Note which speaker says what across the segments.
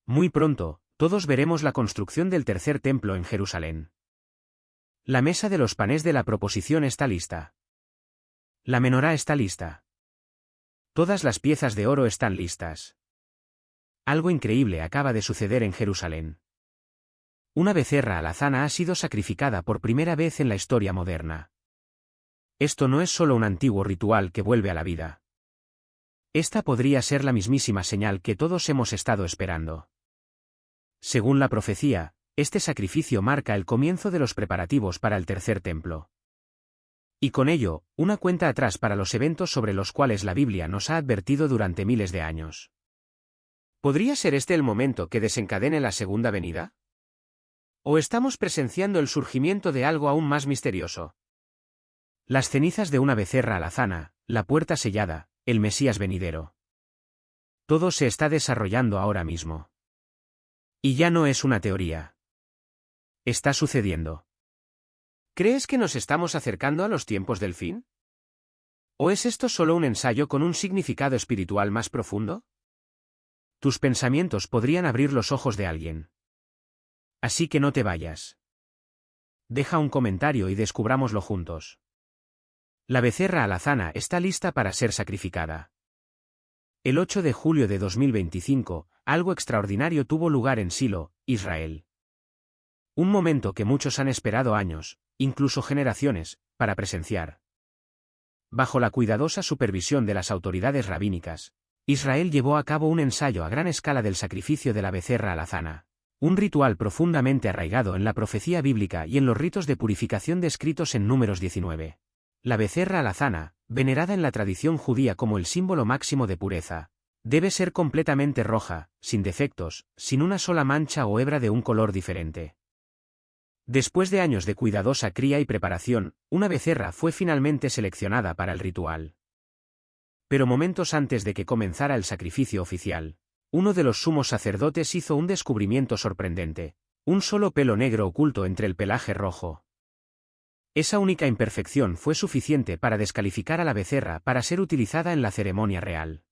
Speaker 1: Muy pronto, todos veremos la construcción del tercer templo en Jerusalén. La mesa de los panes de la proposición está lista. La menorá está lista. Todas las piezas de oro están listas. Algo increíble acaba de suceder en Jerusalén. Una becerra alazana ha sido sacrificada por primera vez en la historia moderna. Esto no es solo un antiguo ritual que vuelve a la vida. Esta podría ser la mismísima señal que todos hemos estado esperando. Según la profecía, este sacrificio marca el comienzo de los preparativos para el tercer templo. Y con ello, una cuenta atrás para los eventos sobre los cuales la Biblia nos ha advertido durante miles de años. ¿Podría ser este el momento que desencadene la segunda venida? ¿O estamos presenciando el surgimiento de algo aún más misterioso? Las cenizas de una becerra alazana, la puerta sellada, el Mesías venidero. Todo se está desarrollando ahora mismo. Y ya no es una teoría. Está sucediendo. ¿Crees que nos estamos acercando a los tiempos del fin? ¿O es esto solo un ensayo con un significado espiritual más profundo? Tus pensamientos podrían abrir los ojos de alguien. Así que no te vayas. Deja un comentario y descubrámoslo juntos. La becerra alazana está lista para ser sacrificada. El 8 de julio de 2025, algo extraordinario tuvo lugar en Silo, Israel. Un momento que muchos han esperado años, incluso generaciones, para presenciar. Bajo la cuidadosa supervisión de las autoridades rabínicas, Israel llevó a cabo un ensayo a gran escala del sacrificio de la becerra alazana, un ritual profundamente arraigado en la profecía bíblica y en los ritos de purificación descritos en Números 19. La becerra alazana, venerada en la tradición judía como el símbolo máximo de pureza, debe ser completamente roja, sin defectos, sin una sola mancha o hebra de un color diferente. Después de años de cuidadosa cría y preparación, una becerra fue finalmente seleccionada para el ritual. Pero momentos antes de que comenzara el sacrificio oficial, uno de los sumos sacerdotes hizo un descubrimiento sorprendente: un solo pelo negro oculto entre el pelaje rojo. Esa única imperfección fue suficiente para descalificar a la becerra para ser utilizada en la ceremonia real.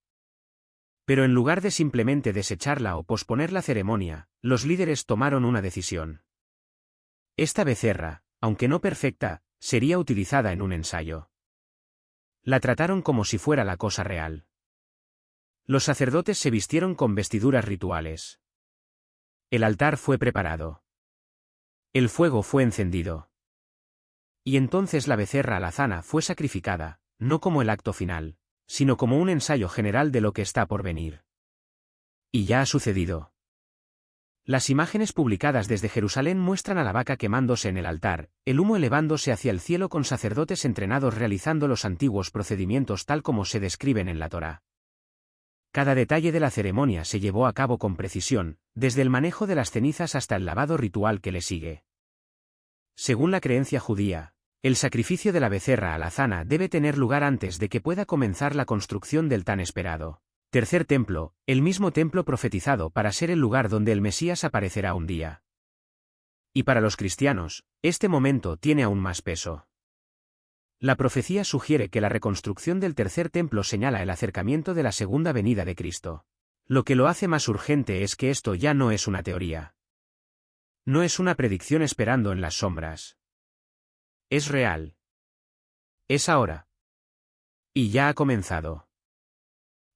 Speaker 1: Pero en lugar de simplemente desecharla o posponer la ceremonia, los líderes tomaron una decisión. Esta becerra, aunque no perfecta, sería utilizada en un ensayo. La trataron como si fuera la cosa real. Los sacerdotes se vistieron con vestiduras rituales. El altar fue preparado. El fuego fue encendido. Y entonces la becerra alazana fue sacrificada, no como el acto final, sino como un ensayo general de lo que está por venir. Y ya ha sucedido. Las imágenes publicadas desde Jerusalén muestran a la vaca quemándose en el altar, el humo elevándose hacia el cielo con sacerdotes entrenados realizando los antiguos procedimientos tal como se describen en la Torá. Cada detalle de la ceremonia se llevó a cabo con precisión, desde el manejo de las cenizas hasta el lavado ritual que le sigue. Según la creencia judía, el sacrificio de la becerra alazana debe tener lugar antes de que pueda comenzar la construcción del tan esperado tercer templo, el mismo templo profetizado para ser el lugar donde el Mesías aparecerá un día. Y para los cristianos, este momento tiene aún más peso. La profecía sugiere que la reconstrucción del tercer templo señala el acercamiento de la segunda venida de Cristo. Lo que lo hace más urgente es que esto ya no es una teoría. No es una predicción esperando en las sombras. Es real. Es ahora. Y ya ha comenzado.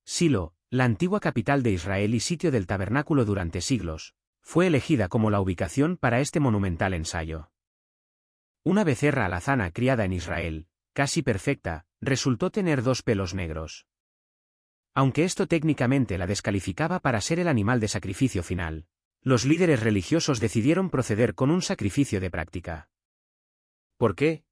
Speaker 1: Silo, la antigua capital de Israel y sitio del tabernáculo durante siglos, fue elegida como la ubicación para este monumental ensayo. Una becerra alazana criada en Israel, casi perfecta, resultó tener 2 pelos negros. Aunque esto técnicamente la descalificaba para ser el animal de sacrificio final, los líderes religiosos decidieron proceder con un sacrificio de práctica. ¿Por qué?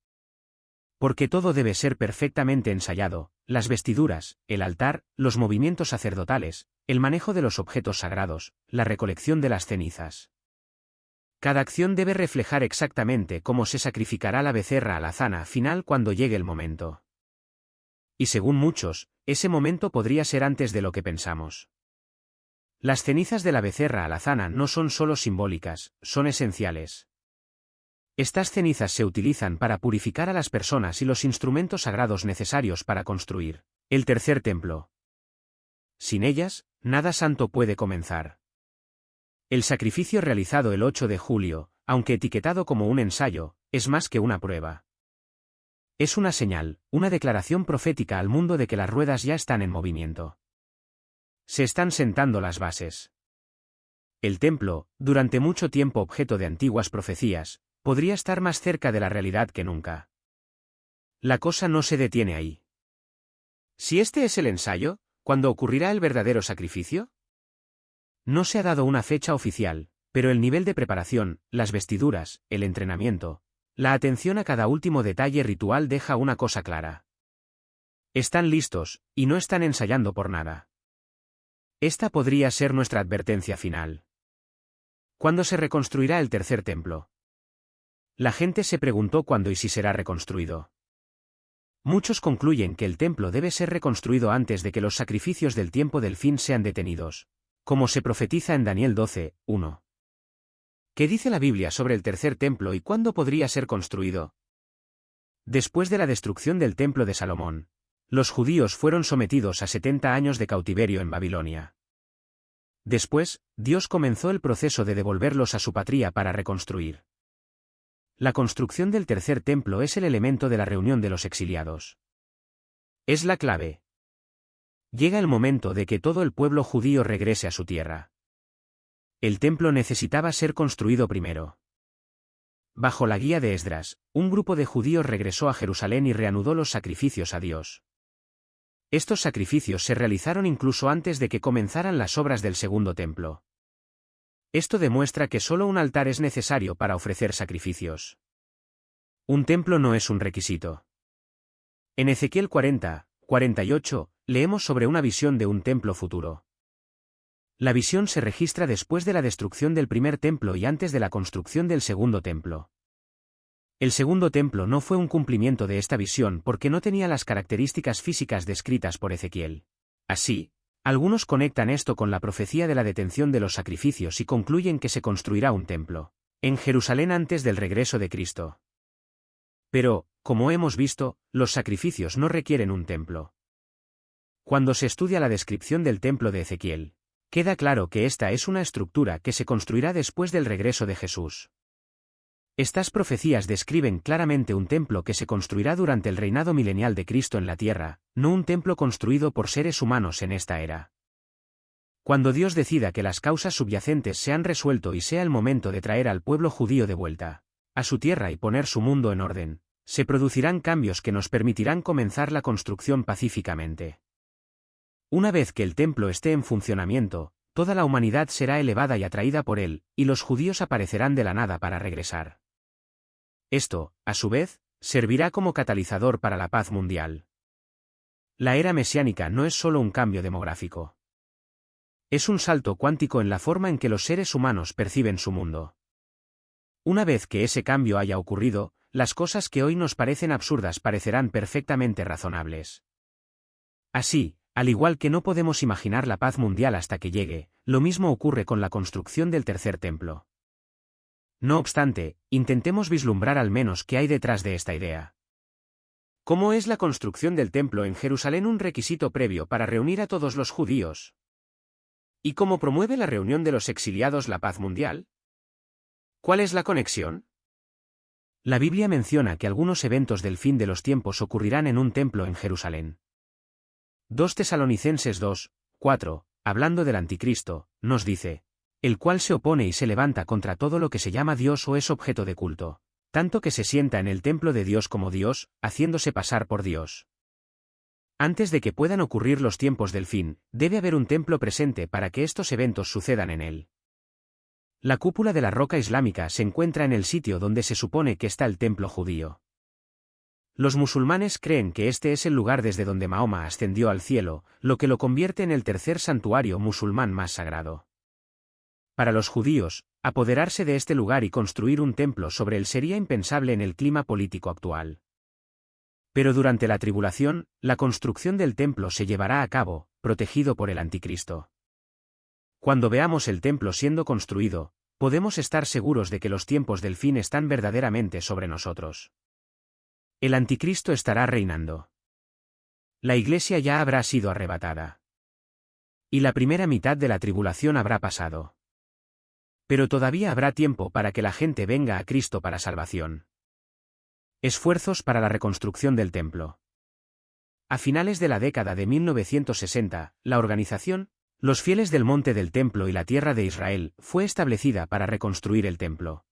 Speaker 1: Porque todo debe ser perfectamente ensayado: las vestiduras, el altar, los movimientos sacerdotales, el manejo de los objetos sagrados, la recolección de las cenizas. Cada acción debe reflejar exactamente cómo se sacrificará la becerra alazana final cuando llegue el momento. Y según muchos, ese momento podría ser antes de lo que pensamos. Las cenizas de la becerra alazana no son solo simbólicas, son esenciales. Estas cenizas se utilizan para purificar a las personas y los instrumentos sagrados necesarios para construir el tercer templo. Sin ellas, nada santo puede comenzar. El sacrificio realizado el 8 de julio, aunque etiquetado como un ensayo, es más que una prueba. Es una señal, una declaración profética al mundo de que las ruedas ya están en movimiento. Se están sentando las bases. El templo, durante mucho tiempo objeto de antiguas profecías, podría estar más cerca de la realidad que nunca. La cosa no se detiene ahí. Si este es el ensayo, ¿cuándo ocurrirá el verdadero sacrificio? No se ha dado una fecha oficial, pero el nivel de preparación, las vestiduras, el entrenamiento, la atención a cada último detalle ritual deja una cosa clara. Están listos, y no están ensayando por nada. Esta podría ser nuestra advertencia final. ¿Cuándo se reconstruirá el tercer templo? La gente se preguntó cuándo y si será reconstruido. Muchos concluyen que el templo debe ser reconstruido antes de que los sacrificios del tiempo del fin sean detenidos, como se profetiza en Daniel 12, 1. ¿Qué dice la Biblia sobre el tercer templo y cuándo podría ser construido? Después de la destrucción del templo de Salomón, los judíos fueron sometidos a 70 años de cautiverio en Babilonia. Después, Dios comenzó el proceso de devolverlos a su patria para reconstruir. La construcción del tercer templo es el elemento de la reunión de los exiliados. Es la clave. Llega el momento de que todo el pueblo judío regrese a su tierra. El templo necesitaba ser construido primero. Bajo la guía de Esdras, un grupo de judíos regresó a Jerusalén y reanudó los sacrificios a Dios. Estos sacrificios se realizaron incluso antes de que comenzaran las obras del segundo templo. Esto demuestra que solo un altar es necesario para ofrecer sacrificios. Un templo no es un requisito. En Ezequiel 40, 48, leemos sobre una visión de un templo futuro. La visión se registra después de la destrucción del primer templo y antes de la construcción del segundo templo. El segundo templo no fue un cumplimiento de esta visión porque no tenía las características físicas descritas por Ezequiel. Así, algunos conectan esto con la profecía de la detención de los sacrificios y concluyen que se construirá un templo en Jerusalén antes del regreso de Cristo. Pero, como hemos visto, los sacrificios no requieren un templo. Cuando se estudia la descripción del templo de Ezequiel, queda claro que esta es una estructura que se construirá después del regreso de Jesús. Estas profecías describen claramente un templo que se construirá durante el reinado milenial de Cristo en la tierra, no un templo construido por seres humanos en esta era. Cuando Dios decida que las causas subyacentes se han resuelto y sea el momento de traer al pueblo judío de vuelta a su tierra y poner su mundo en orden, se producirán cambios que nos permitirán comenzar la construcción pacíficamente. Una vez que el templo esté en funcionamiento, toda la humanidad será elevada y atraída por él, y los judíos aparecerán de la nada para regresar. Esto, a su vez, servirá como catalizador para la paz mundial. La era mesiánica no es solo un cambio demográfico. Es un salto cuántico en la forma en que los seres humanos perciben su mundo. Una vez que ese cambio haya ocurrido, las cosas que hoy nos parecen absurdas parecerán perfectamente razonables. Así, al igual que no podemos imaginar la paz mundial hasta que llegue, lo mismo ocurre con la construcción del tercer templo. No obstante, intentemos vislumbrar al menos qué hay detrás de esta idea. ¿Cómo es la construcción del templo en Jerusalén un requisito previo para reunir a todos los judíos? ¿Y cómo promueve la reunión de los exiliados la paz mundial? ¿Cuál es la conexión? La Biblia menciona que algunos eventos del fin de los tiempos ocurrirán en un templo en Jerusalén. 2 Tesalonicenses 2, 4, hablando del anticristo, nos dice, el cual se opone y se levanta contra todo lo que se llama Dios o es objeto de culto, tanto que se sienta en el templo de Dios como Dios, haciéndose pasar por Dios. Antes de que puedan ocurrir los tiempos del fin, debe haber un templo presente para que estos eventos sucedan en él. La cúpula de la roca islámica se encuentra en el sitio donde se supone que está el templo judío. Los musulmanes creen que este es el lugar desde donde Mahoma ascendió al cielo, lo que lo convierte en el tercer santuario musulmán más sagrado. Para los judíos, apoderarse de este lugar y construir un templo sobre él sería impensable en el clima político actual. Pero durante la tribulación, la construcción del templo se llevará a cabo, protegido por el anticristo. Cuando veamos el templo siendo construido, podemos estar seguros de que los tiempos del fin están verdaderamente sobre nosotros. El anticristo estará reinando. La iglesia ya habrá sido arrebatada. Y la primera mitad de la tribulación habrá pasado. Pero todavía habrá tiempo para que la gente venga a Cristo para salvación. Esfuerzos para la reconstrucción del templo. A finales de la década de 1960, la organización, los fieles del Monte del Templo y la Tierra de Israel, fue establecida para reconstruir el templo.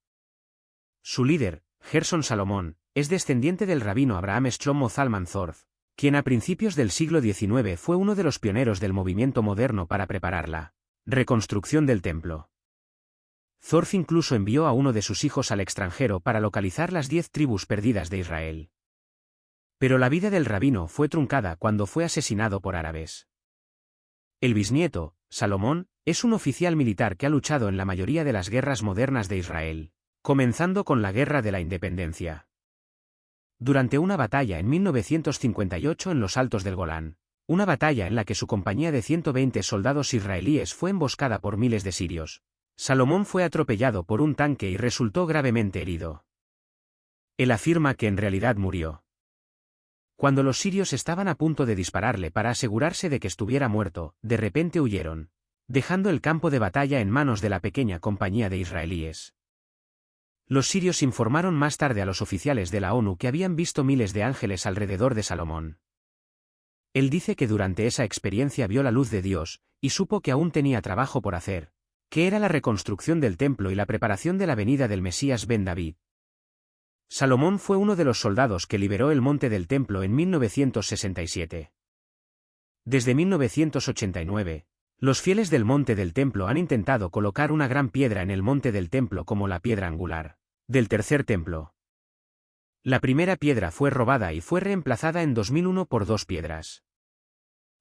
Speaker 1: Su líder, Gerson Salomón, es descendiente del rabino Abraham Shlomo Zalman Zorz, quien a principios del siglo XIX fue uno de los pioneros del movimiento moderno para preparar la reconstrucción del templo. Zorz incluso envió a uno de sus hijos al extranjero para localizar las 10 tribus perdidas de Israel. Pero la vida del rabino fue truncada cuando fue asesinado por árabes. El bisnieto, Salomón, es un oficial militar que ha luchado en la mayoría de las guerras modernas de Israel, comenzando con la Guerra de la Independencia. Durante una batalla en 1958 en los Altos del Golán, una batalla en la que su compañía de 120 soldados israelíes fue emboscada por miles de sirios, Salomón fue atropellado por un tanque y resultó gravemente herido. Él afirma que en realidad murió. Cuando los sirios estaban a punto de dispararle para asegurarse de que estuviera muerto, de repente huyeron, dejando el campo de batalla en manos de la pequeña compañía de israelíes. Los sirios informaron más tarde a los oficiales de la ONU que habían visto miles de ángeles alrededor de Salomón. Él dice que durante esa experiencia vio la luz de Dios, y supo que aún tenía trabajo por hacer, que era la reconstrucción del templo y la preparación de la venida del Mesías Ben David. Salomón fue uno de los soldados que liberó el monte del templo en 1967. Desde 1989, los fieles del monte del templo han intentado colocar una gran piedra en el monte del templo como la piedra angular del tercer templo. La primera piedra fue robada y fue reemplazada en 2001 por 2 piedras.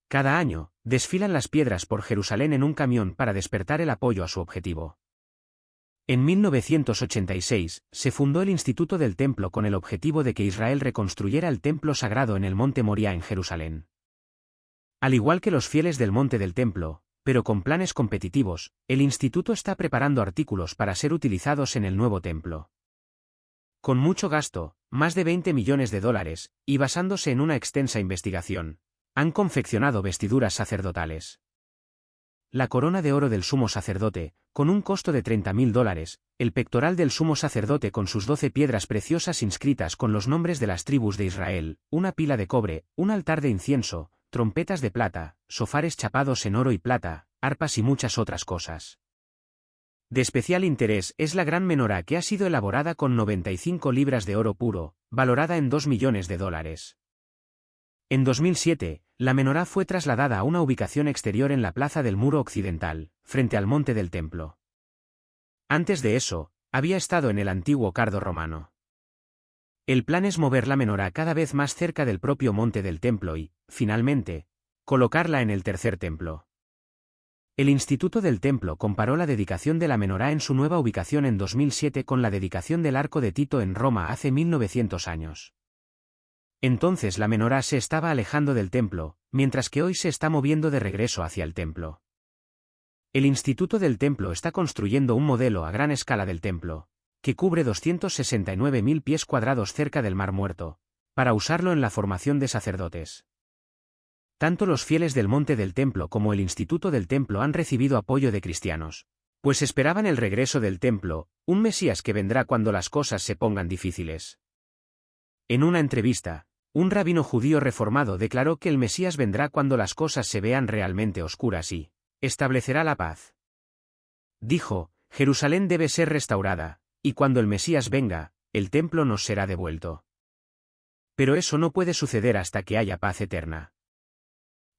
Speaker 1: Cada año, desfilan las piedras por Jerusalén en un camión para despertar el apoyo a su objetivo. En 1986, se fundó el Instituto del Templo con el objetivo de que Israel reconstruyera el templo sagrado en el Monte Moria en Jerusalén. Al igual que los fieles del Monte del Templo, pero con planes competitivos, el instituto está preparando artículos para ser utilizados en el nuevo templo. Con mucho gasto, más de $20 millones, y basándose en una extensa investigación, han confeccionado vestiduras sacerdotales. La corona de oro del sumo sacerdote, con un costo de $30.000, el pectoral del sumo sacerdote con sus 12 piedras preciosas inscritas con los nombres de las tribus de Israel, una pila de cobre, un altar de incienso, trompetas de plata, sofares chapados en oro y plata, arpas y muchas otras cosas. De especial interés es la gran menorá que ha sido elaborada con 95 libras de oro puro, valorada en $2 millones. En 2007, la menorá fue trasladada a una ubicación exterior en la plaza del Muro Occidental, frente al monte del templo. Antes de eso, había estado en el antiguo cardo romano. El plan es mover la menorá cada vez más cerca del propio monte del templo y, finalmente, colocarla en el tercer templo. El Instituto del Templo comparó la dedicación de la menorá en su nueva ubicación en 2007 con la dedicación del Arco de Tito en Roma hace 1900 años. Entonces la menorá se estaba alejando del templo, mientras que hoy se está moviendo de regreso hacia el templo. El Instituto del Templo está construyendo un modelo a gran escala del templo, que cubre 269.000 pies cuadrados cerca del Mar Muerto, para usarlo en la formación de sacerdotes. Tanto los fieles del monte del templo como el Instituto del Templo han recibido apoyo de cristianos, pues esperaban el regreso del templo, un Mesías que vendrá cuando las cosas se pongan difíciles. En una entrevista, un rabino judío reformado declaró que el Mesías vendrá cuando las cosas se vean realmente oscuras y establecerá la paz. Dijo, Jerusalén debe ser restaurada, y cuando el Mesías venga, el templo nos será devuelto. Pero eso no puede suceder hasta que haya paz eterna.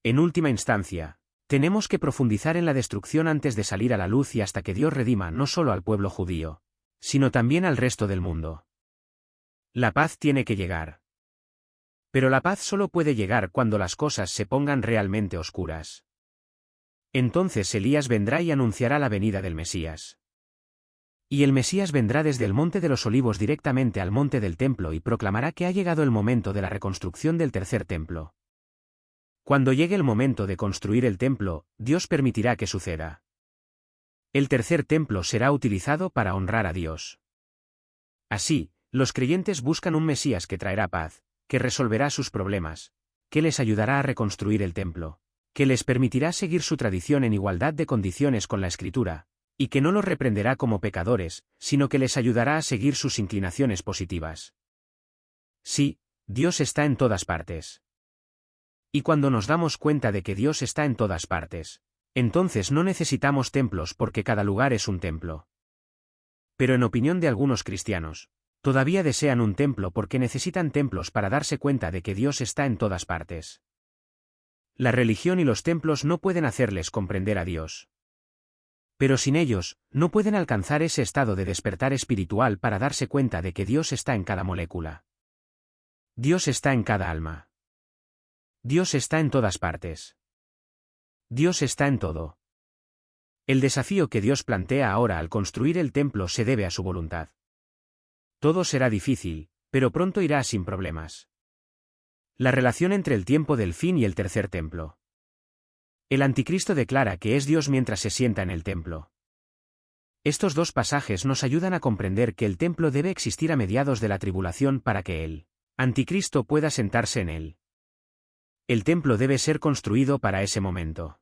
Speaker 1: En última instancia, tenemos que profundizar en la destrucción antes de salir a la luz y hasta que Dios redima no solo al pueblo judío, sino también al resto del mundo. La paz tiene que llegar. Pero la paz solo puede llegar cuando las cosas se pongan realmente oscuras. Entonces Elías vendrá y anunciará la venida del Mesías. Y el Mesías vendrá desde el Monte de los Olivos directamente al monte del templo y proclamará que ha llegado el momento de la reconstrucción del tercer templo. Cuando llegue el momento de construir el templo, Dios permitirá que suceda. El tercer templo será utilizado para honrar a Dios. Así, los creyentes buscan un Mesías que traerá paz, que resolverá sus problemas, que les ayudará a reconstruir el templo, que les permitirá seguir su tradición en igualdad de condiciones con la Escritura, y que no los reprenderá como pecadores, sino que les ayudará a seguir sus inclinaciones positivas. Sí, Dios está en todas partes. Y cuando nos damos cuenta de que Dios está en todas partes, entonces no necesitamos templos porque cada lugar es un templo. Pero en opinión de algunos cristianos, todavía desean un templo porque necesitan templos para darse cuenta de que Dios está en todas partes. La religión y los templos no pueden hacerles comprender a Dios. Pero sin ellos, no pueden alcanzar ese estado de despertar espiritual para darse cuenta de que Dios está en cada molécula. Dios está en cada alma. Dios está en todas partes. Dios está en todo. El desafío que Dios plantea ahora al construir el templo se debe a su voluntad. Todo será difícil, pero pronto irá sin problemas. La relación entre el tiempo del fin y el tercer templo. El anticristo declara que es Dios mientras se sienta en el templo. Estos dos pasajes nos ayudan a comprender que el templo debe existir a mediados de la tribulación para que el anticristo pueda sentarse en él. El templo debe ser construido para ese momento.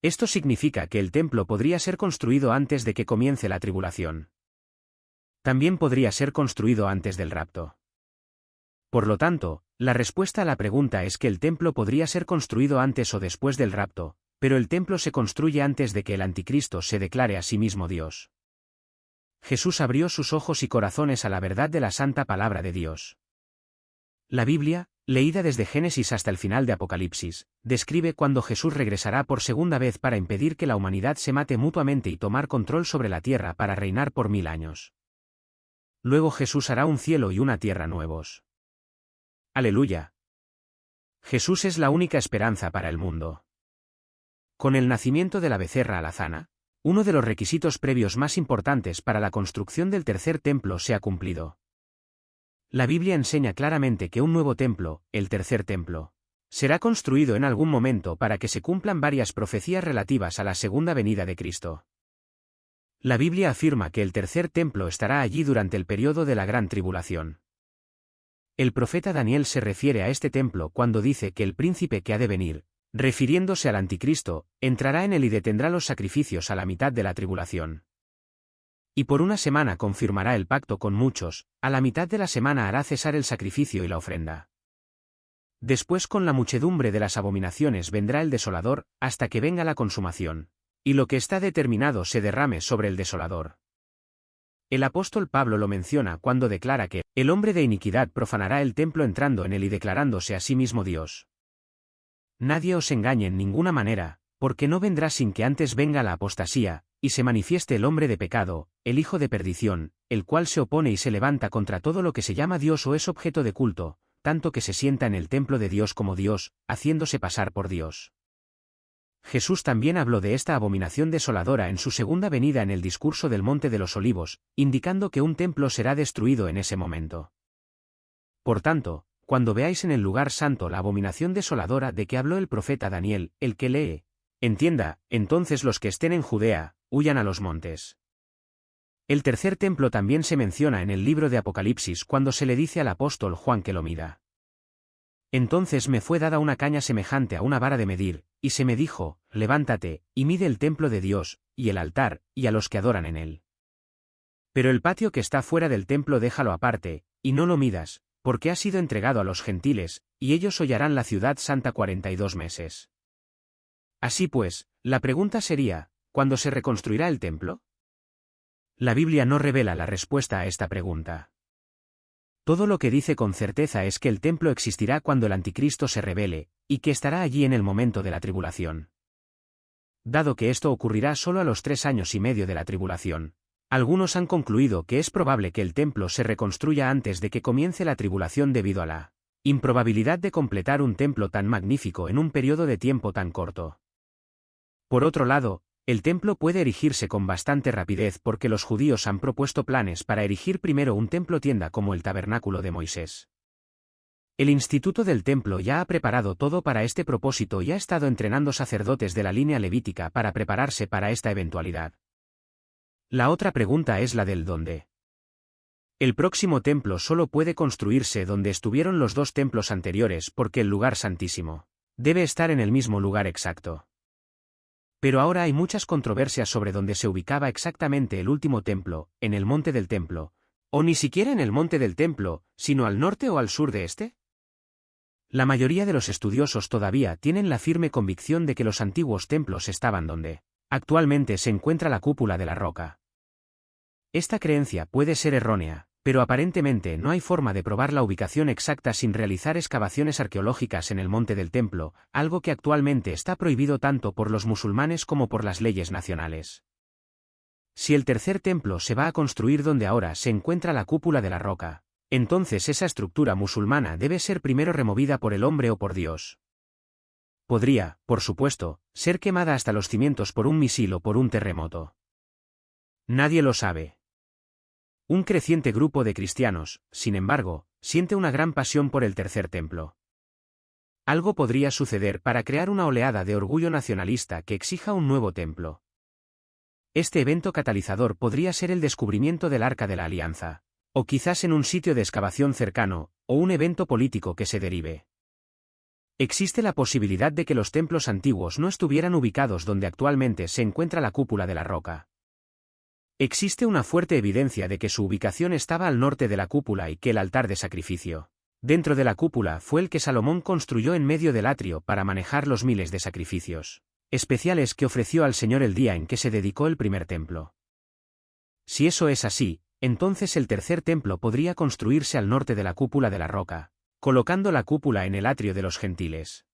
Speaker 1: Esto significa que el templo podría ser construido antes de que comience la tribulación. También podría ser construido antes del rapto. Por lo tanto, la respuesta a la pregunta es que el templo podría ser construido antes o después del rapto, pero el templo se construye antes de que el anticristo se declare a sí mismo Dios. Jesús abrió sus ojos y corazones a la verdad de la santa palabra de Dios. La Biblia, leída desde Génesis hasta el final de Apocalipsis, describe cuando Jesús regresará por segunda vez para impedir que la humanidad se mate mutuamente y tomar control sobre la tierra para reinar por 1000 años. Luego Jesús hará un cielo y una tierra nuevos. Aleluya. Jesús es la única esperanza para el mundo. Con el nacimiento de la becerra alazana, uno de los requisitos previos más importantes para la construcción del tercer templo se ha cumplido. La Biblia enseña claramente que un nuevo templo, el tercer templo, será construido en algún momento para que se cumplan varias profecías relativas a la segunda venida de Cristo. La Biblia afirma que el tercer templo estará allí durante el periodo de la gran tribulación. El profeta Daniel se refiere a este templo cuando dice que el príncipe que ha de venir, refiriéndose al anticristo, entrará en él y detendrá los sacrificios a la mitad de la tribulación. Y por una semana confirmará el pacto con muchos, a la mitad de la semana hará cesar el sacrificio y la ofrenda. Después con la muchedumbre de las abominaciones vendrá el desolador, hasta que venga la consumación, y lo que está determinado se derrame sobre el desolador. El apóstol Pablo lo menciona cuando declara que el hombre de iniquidad profanará el templo entrando en él y declarándose a sí mismo Dios. Nadie os engañe en ninguna manera, porque no vendrá sin que antes venga la apostasía, y se manifieste el hombre de pecado, el hijo de perdición, el cual se opone y se levanta contra todo lo que se llama Dios o es objeto de culto, tanto que se sienta en el templo de Dios como Dios, haciéndose pasar por Dios. Jesús también habló de esta abominación desoladora en su segunda venida en el discurso del Monte de los Olivos, indicando que un templo será destruido en ese momento. Por tanto, cuando veáis en el lugar santo la abominación desoladora de que habló el profeta Daniel, el que lee, entienda, entonces los que estén en Judea, huyan a los montes. El tercer templo también se menciona en el libro de Apocalipsis cuando se le dice al apóstol Juan que lo mida. Entonces me fue dada una caña semejante a una vara de medir, y se me dijo, levántate, y mide el templo de Dios, y el altar, y a los que adoran en él. Pero el patio que está fuera del templo déjalo aparte, y no lo midas, porque ha sido entregado a los gentiles, y ellos hollarán la ciudad santa 42 meses. Así pues, la pregunta sería, ¿cuándo se reconstruirá el templo? La Biblia no revela la respuesta a esta pregunta. Todo lo que dice con certeza es que el templo existirá cuando el anticristo se revele, y que estará allí en el momento de la tribulación. Dado que esto ocurrirá solo a los 3 años y medio de la tribulación, algunos han concluido que es probable que el templo se reconstruya antes de que comience la tribulación debido a la improbabilidad de completar un templo tan magnífico en un periodo de tiempo tan corto. Por otro lado, el templo puede erigirse con bastante rapidez porque los judíos han propuesto planes para erigir primero un templo tienda como el tabernáculo de Moisés. El instituto del templo ya ha preparado todo para este propósito y ha estado entrenando sacerdotes de la línea levítica para prepararse para esta eventualidad. La otra pregunta es la del dónde. El próximo templo solo puede construirse donde estuvieron los 2 templos anteriores porque el lugar santísimo debe estar en el mismo lugar exacto. Pero ahora hay muchas controversias sobre dónde se ubicaba exactamente el último templo, en el monte del templo, o ni siquiera en el monte del templo, sino al norte o al sur de este. La mayoría de los estudiosos todavía tienen la firme convicción de que los antiguos templos estaban donde actualmente se encuentra la cúpula de la roca. Esta creencia puede ser errónea, pero aparentemente no hay forma de probar la ubicación exacta sin realizar excavaciones arqueológicas en el monte del templo, algo que actualmente está prohibido tanto por los musulmanes como por las leyes nacionales. Si el tercer templo se va a construir donde ahora se encuentra la cúpula de la roca, entonces esa estructura musulmana debe ser primero removida por el hombre o por Dios. Podría, por supuesto, ser quemada hasta los cimientos por un misil o por un terremoto. Nadie lo sabe. Un creciente grupo de cristianos, sin embargo, siente una gran pasión por el tercer templo. Algo podría suceder para crear una oleada de orgullo nacionalista que exija un nuevo templo. Este evento catalizador podría ser el descubrimiento del Arca de la Alianza, o quizás en un sitio de excavación cercano, o un evento político que se derive. Existe la posibilidad de que los templos antiguos no estuvieran ubicados donde actualmente se encuentra la cúpula de la roca. Existe una fuerte evidencia de que su ubicación estaba al norte de la cúpula y que el altar de sacrificio dentro de la cúpula fue el que Salomón construyó en medio del atrio para manejar los miles de sacrificios especiales que ofreció al Señor el día en que se dedicó el primer templo. Si eso es así, entonces el tercer templo podría construirse al norte de la cúpula de la roca, colocando la cúpula en el atrio de los gentiles.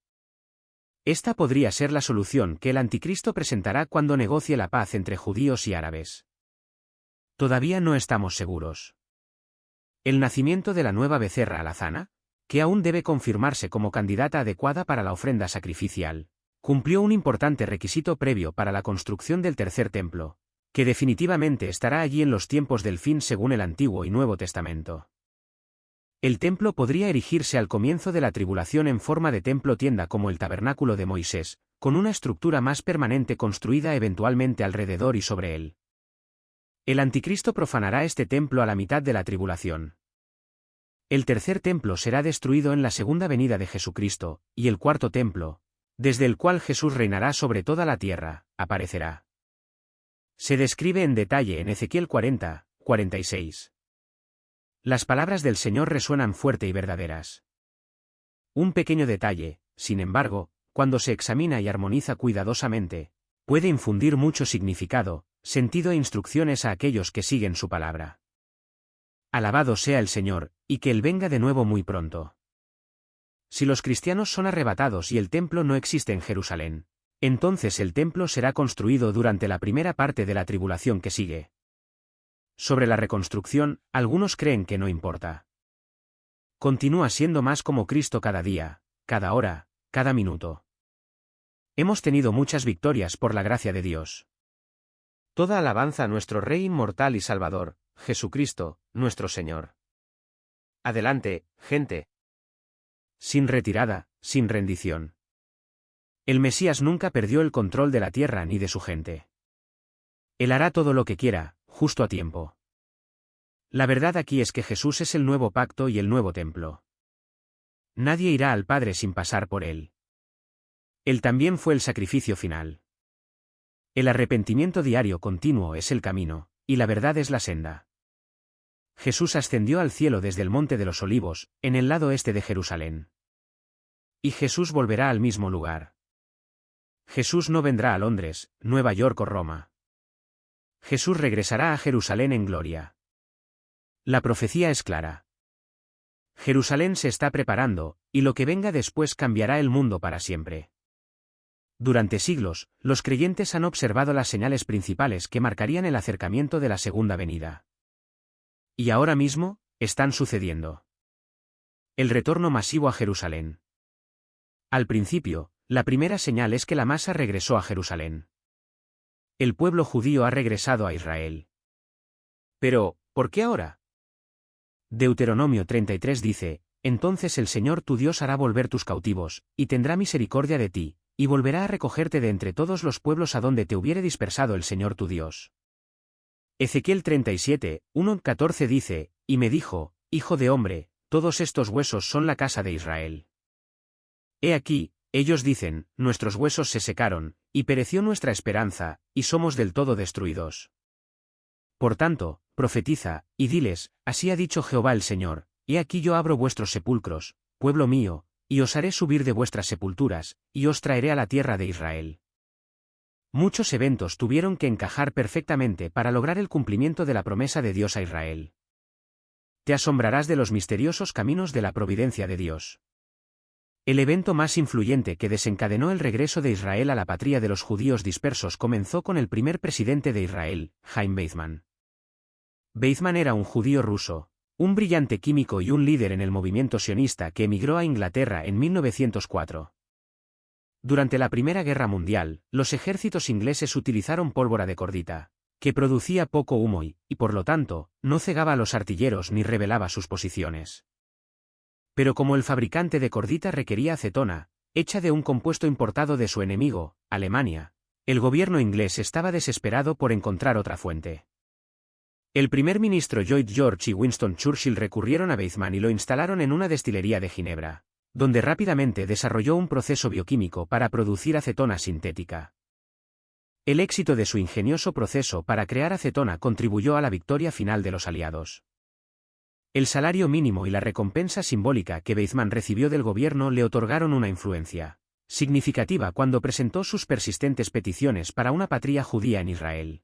Speaker 1: Esta podría ser la solución que el anticristo presentará cuando negocie la paz entre judíos y árabes. Todavía no estamos seguros. El nacimiento de la nueva becerra alazana, que aún debe confirmarse como candidata adecuada para la ofrenda sacrificial, cumplió un importante requisito previo para la construcción del tercer templo, que definitivamente estará allí en los tiempos del fin según el Antiguo y Nuevo Testamento. El templo podría erigirse al comienzo de la tribulación en forma de templo-tienda como el tabernáculo de Moisés, con una estructura más permanente construida eventualmente alrededor y sobre él. El anticristo profanará este templo a la mitad de la tribulación. El tercer templo será destruido en la segunda venida de Jesucristo, y el cuarto templo, desde el cual Jesús reinará sobre toda la tierra, aparecerá. Se describe en detalle en Ezequiel 40, 46. Las palabras del Señor resuenan fuerte y verdaderas. Un pequeño detalle, sin embargo, cuando se examina y armoniza cuidadosamente, puede infundir mucho significado, sentido e instrucciones a aquellos que siguen su palabra. Alabado sea el Señor, y que Él venga de nuevo muy pronto. Si los cristianos son arrebatados y el templo no existe en Jerusalén, entonces el templo será construido durante la primera parte de la tribulación que sigue. Sobre la reconstrucción, algunos creen que no importa. Continúa siendo más como Cristo cada día, cada hora, cada minuto. Hemos tenido muchas victorias por la gracia de Dios. Toda alabanza a nuestro Rey inmortal y Salvador, Jesucristo, nuestro Señor. Adelante, gente. Sin retirada, sin rendición. El Mesías nunca perdió el control de la tierra ni de su gente. Él hará todo lo que quiera, justo a tiempo. La verdad aquí es que Jesús es el nuevo pacto y el nuevo templo. Nadie irá al Padre sin pasar por él. Él también fue el sacrificio final. El arrepentimiento diario continuo es el camino, y la verdad es la senda. Jesús ascendió al cielo desde el Monte de los Olivos, en el lado este de Jerusalén. Y Jesús volverá al mismo lugar. Jesús no vendrá a Londres, Nueva York o Roma. Jesús regresará a Jerusalén en gloria. La profecía es clara. Jerusalén se está preparando, y lo que venga después cambiará el mundo para siempre. Durante siglos, los creyentes han observado las señales principales que marcarían el acercamiento de la segunda venida. Y ahora mismo, están sucediendo. El retorno masivo a Jerusalén. Al principio, la primera señal es que la masa regresó a Jerusalén. El pueblo judío ha regresado a Israel. Pero, ¿por qué ahora? Deuteronomio 33 dice, entonces el Señor tu Dios hará volver tus cautivos, y tendrá misericordia de ti, y volverá a recogerte de entre todos los pueblos a donde te hubiere dispersado el Señor tu Dios. Ezequiel 37, 1-14 dice, y me dijo, hijo de hombre, todos estos huesos son la casa de Israel. He aquí, ellos dicen, nuestros huesos se secaron, y pereció nuestra esperanza, y somos del todo destruidos. Por tanto, profetiza, y diles, así ha dicho Jehová el Señor, he aquí yo abro vuestros sepulcros, pueblo mío, y os haré subir de vuestras sepulturas, y os traeré a la tierra de Israel. Muchos eventos tuvieron que encajar perfectamente para lograr el cumplimiento de la promesa de Dios a Israel. Te asombrarás de los misteriosos caminos de la providencia de Dios. El evento más influyente que desencadenó el regreso de Israel a la patria de los judíos dispersos comenzó con el primer presidente de Israel, Chaim Weizmann. Weizmann era un judío ruso, un brillante químico y un líder en el movimiento sionista que emigró a Inglaterra en 1904. Durante la Primera Guerra Mundial, los ejércitos ingleses utilizaron pólvora de cordita, que producía poco humo y, por lo tanto, no cegaba a los artilleros ni revelaba sus posiciones. Pero como el fabricante de cordita requería acetona, hecha de un compuesto importado de su enemigo, Alemania, el gobierno inglés estaba desesperado por encontrar otra fuente. El primer ministro Lloyd George y Winston Churchill recurrieron a Weizmann y lo instalaron en una destilería de Ginebra, donde rápidamente desarrolló un proceso bioquímico para producir acetona sintética. El éxito de su ingenioso proceso para crear acetona contribuyó a la victoria final de los aliados. El salario mínimo y la recompensa simbólica que Weizmann recibió del gobierno le otorgaron una influencia significativa cuando presentó sus persistentes peticiones para una patria judía en Israel.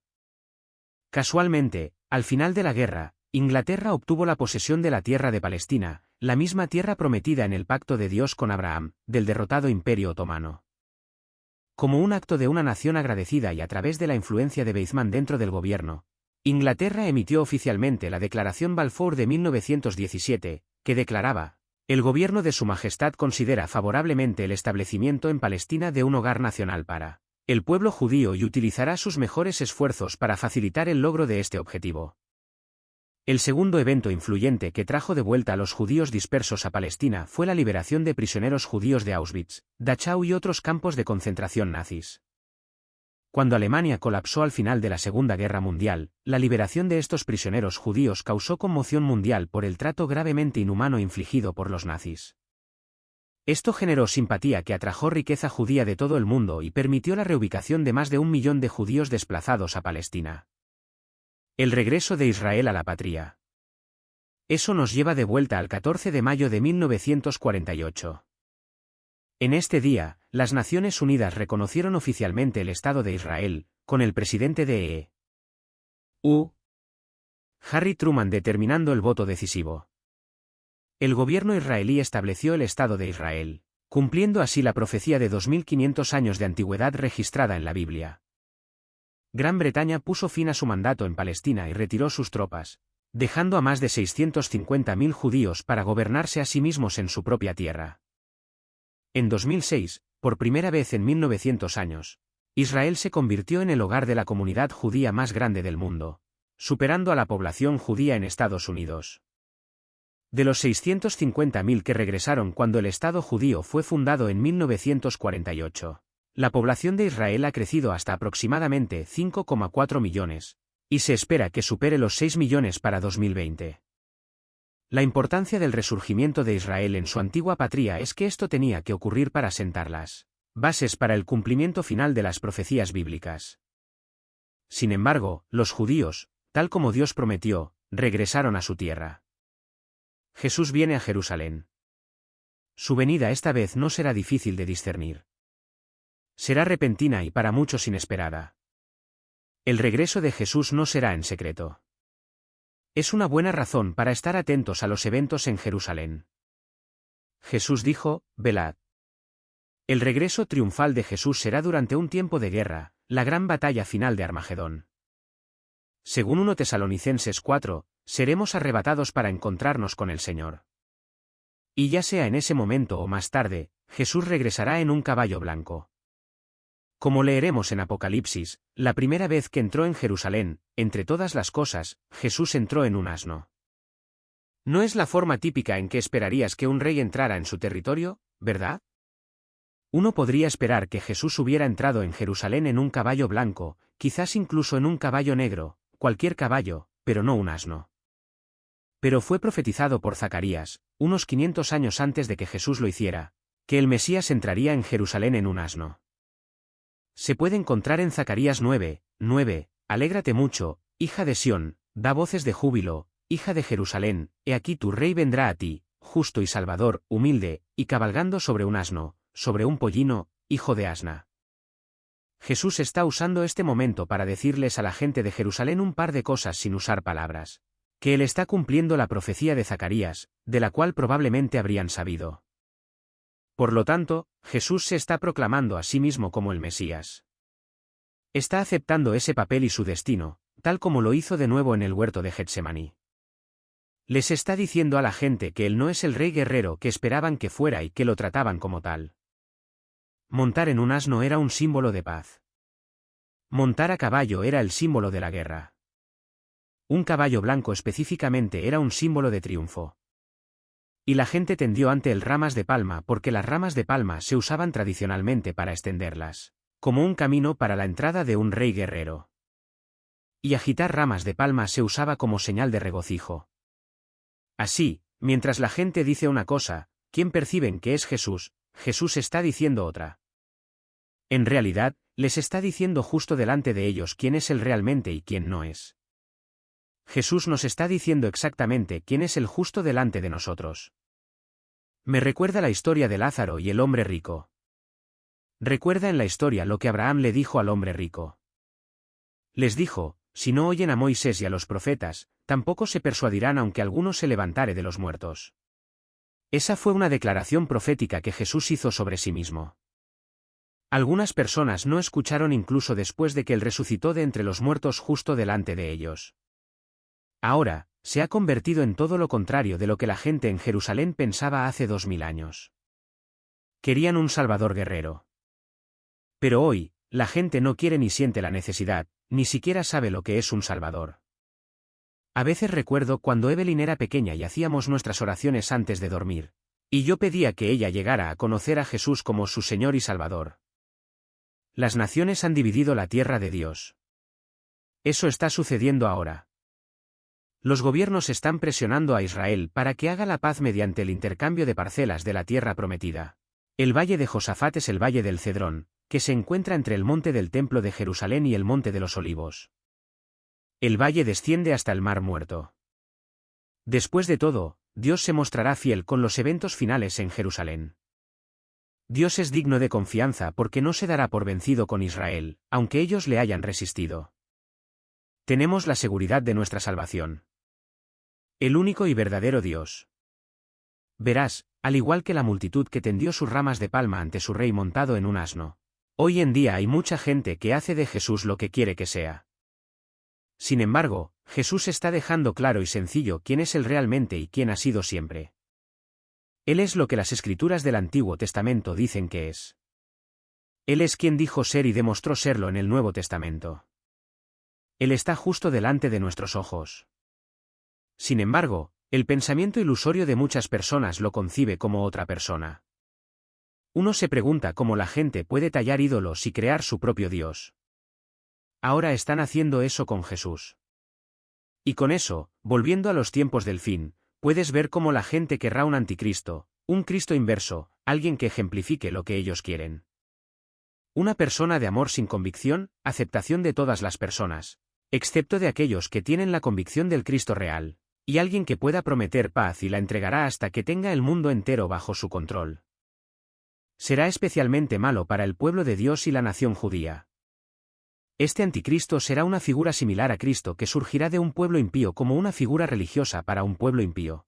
Speaker 1: Casualmente, al final de la guerra, Inglaterra obtuvo la posesión de la tierra de Palestina, la misma tierra prometida en el pacto de Dios con Abraham, del derrotado Imperio Otomano. Como un acto de una nación agradecida y a través de la influencia de Weizmann dentro del gobierno, Inglaterra emitió oficialmente la Declaración Balfour de 1917, que declaraba: el gobierno de Su Majestad considera favorablemente el establecimiento en Palestina de un hogar nacional para el pueblo judío y utilizará sus mejores esfuerzos para facilitar el logro de este objetivo. El segundo evento influyente que trajo de vuelta a los judíos dispersos a Palestina fue la liberación de prisioneros judíos de Auschwitz, Dachau y otros campos de concentración nazis. Cuando Alemania colapsó al final de la Segunda Guerra Mundial, la liberación de estos prisioneros judíos causó conmoción mundial por el trato gravemente inhumano infligido por los nazis. Esto generó simpatía que atrajo riqueza judía de todo el mundo y permitió la reubicación de más de 1 millón de judíos desplazados a Palestina. El regreso de Israel a la patria. Eso nos lleva de vuelta al 14 de mayo de 1948. En este día, las Naciones Unidas reconocieron oficialmente el Estado de Israel, con el presidente de E.U. Harry Truman determinando el voto decisivo. El gobierno israelí estableció el Estado de Israel, cumpliendo así la profecía de 2500 años de antigüedad registrada en la Biblia. Gran Bretaña puso fin a su mandato en Palestina y retiró sus tropas, dejando a más de 650.000 judíos para gobernarse a sí mismos en su propia tierra. En 2006, por primera vez en 1900 años, Israel se convirtió en el hogar de la comunidad judía más grande del mundo, superando a la población judía en Estados Unidos. De los 650.000 que regresaron cuando el Estado judío fue fundado en 1948, la población de Israel ha crecido hasta aproximadamente 5,4 millones, y se espera que supere los 6 millones para 2020. La importancia del resurgimiento de Israel en su antigua patria es que esto tenía que ocurrir para sentar las bases para el cumplimiento final de las profecías bíblicas. Sin embargo, los judíos, tal como Dios prometió, regresaron a su tierra. Jesús viene a Jerusalén. Su venida esta vez no será difícil de discernir. Será repentina y para muchos inesperada. El regreso de Jesús no será en secreto. Es una buena razón para estar atentos a los eventos en Jerusalén. Jesús dijo: velad. El regreso triunfal de Jesús será durante un tiempo de guerra, la gran batalla final de Armagedón. Según 1 Tesalonicenses 4, seremos arrebatados para encontrarnos con el Señor. Y ya sea en ese momento o más tarde, Jesús regresará en un caballo blanco. Como leeremos en Apocalipsis, la primera vez que entró en Jerusalén, entre todas las cosas, Jesús entró en un asno. No es la forma típica en que esperarías que un rey entrara en su territorio, ¿verdad? Uno podría esperar que Jesús hubiera entrado en Jerusalén en un caballo blanco, quizás incluso en un caballo negro, cualquier caballo, pero no un asno. Pero fue profetizado por Zacarías, unos 500 años antes de que Jesús lo hiciera, que el Mesías entraría en Jerusalén en un asno. Se puede encontrar en Zacarías 9:9, alégrate mucho, hija de Sión, da voces de júbilo, hija de Jerusalén, he aquí tu rey vendrá a ti, justo y salvador, humilde, y cabalgando sobre un asno, sobre un pollino, hijo de asna. Jesús está usando este momento para decirles a la gente de Jerusalén un par de cosas sin usar palabras. Que Él está cumpliendo la profecía de Zacarías, de la cual probablemente habrían sabido. Por lo tanto, Jesús se está proclamando a sí mismo como el Mesías. Está aceptando ese papel y su destino, tal como lo hizo de nuevo en el huerto de Getsemaní. Les está diciendo a la gente que Él no es el rey guerrero que esperaban que fuera y que lo trataban como tal. Montar en un asno era un símbolo de paz. Montar a caballo era el símbolo de la guerra. Un caballo blanco específicamente era un símbolo de triunfo. Y la gente tendió ante él ramas de palma porque las ramas de palma se usaban tradicionalmente para extenderlas, como un camino para la entrada de un rey guerrero. Y agitar ramas de palma se usaba como señal de regocijo. Así, mientras la gente dice una cosa, ¿quién perciben que es Jesús? Jesús está diciendo otra. En realidad, les está diciendo justo delante de ellos quién es Él realmente y quién no es. Jesús nos está diciendo exactamente quién es el justo delante de nosotros. Me recuerda la historia de Lázaro y el hombre rico. Recuerda en la historia lo que Abraham le dijo al hombre rico. Les dijo, si no oyen a Moisés y a los profetas, tampoco se persuadirán aunque alguno se levantare de los muertos. Esa fue una declaración profética que Jesús hizo sobre sí mismo. Algunas personas no escucharon incluso después de que Él resucitó de entre los muertos justo delante de ellos. Ahora, se ha convertido en todo lo contrario de lo que la gente en Jerusalén pensaba hace 2000 años. Querían un Salvador guerrero. Pero hoy, la gente no quiere ni siente la necesidad, ni siquiera sabe lo que es un Salvador. A veces recuerdo cuando Evelyn era pequeña y hacíamos nuestras oraciones antes de dormir, y yo pedía que ella llegara a conocer a Jesús como su Señor y Salvador. Las naciones han dividido la tierra de Dios. Eso está sucediendo ahora. Los gobiernos están presionando a Israel para que haga la paz mediante el intercambio de parcelas de la tierra prometida. El valle de Josafat es el valle del Cedrón, que se encuentra entre el monte del Templo de Jerusalén y el monte de los Olivos. El valle desciende hasta el Mar Muerto. Después de todo, Dios se mostrará fiel con los eventos finales en Jerusalén. Dios es digno de confianza porque no se dará por vencido con Israel, aunque ellos le hayan resistido. Tenemos la seguridad de nuestra salvación. El único y verdadero Dios. Verás, al igual que la multitud que tendió sus ramas de palma ante su rey montado en un asno. Hoy en día hay mucha gente que hace de Jesús lo que quiere que sea. Sin embargo, Jesús está dejando claro y sencillo quién es Él realmente y quién ha sido siempre. Él es lo que las escrituras del Antiguo Testamento dicen que es. Él es quien dijo ser y demostró serlo en el Nuevo Testamento. Él está justo delante de nuestros ojos. Sin embargo, el pensamiento ilusorio de muchas personas lo concibe como otra persona. Uno se pregunta cómo la gente puede tallar ídolos y crear su propio Dios. Ahora están haciendo eso con Jesús. Y con eso, volviendo a los tiempos del fin, puedes ver cómo la gente querrá un anticristo, un Cristo inverso, alguien que ejemplifique lo que ellos quieren. Una persona de amor sin convicción, aceptación de todas las personas, excepto de aquellos que tienen la convicción del Cristo real, y alguien que pueda prometer paz y la entregará hasta que tenga el mundo entero bajo su control. Será especialmente malo para el pueblo de Dios y la nación judía. Este anticristo será una figura similar a Cristo que surgirá de un pueblo impío como una figura religiosa para un pueblo impío.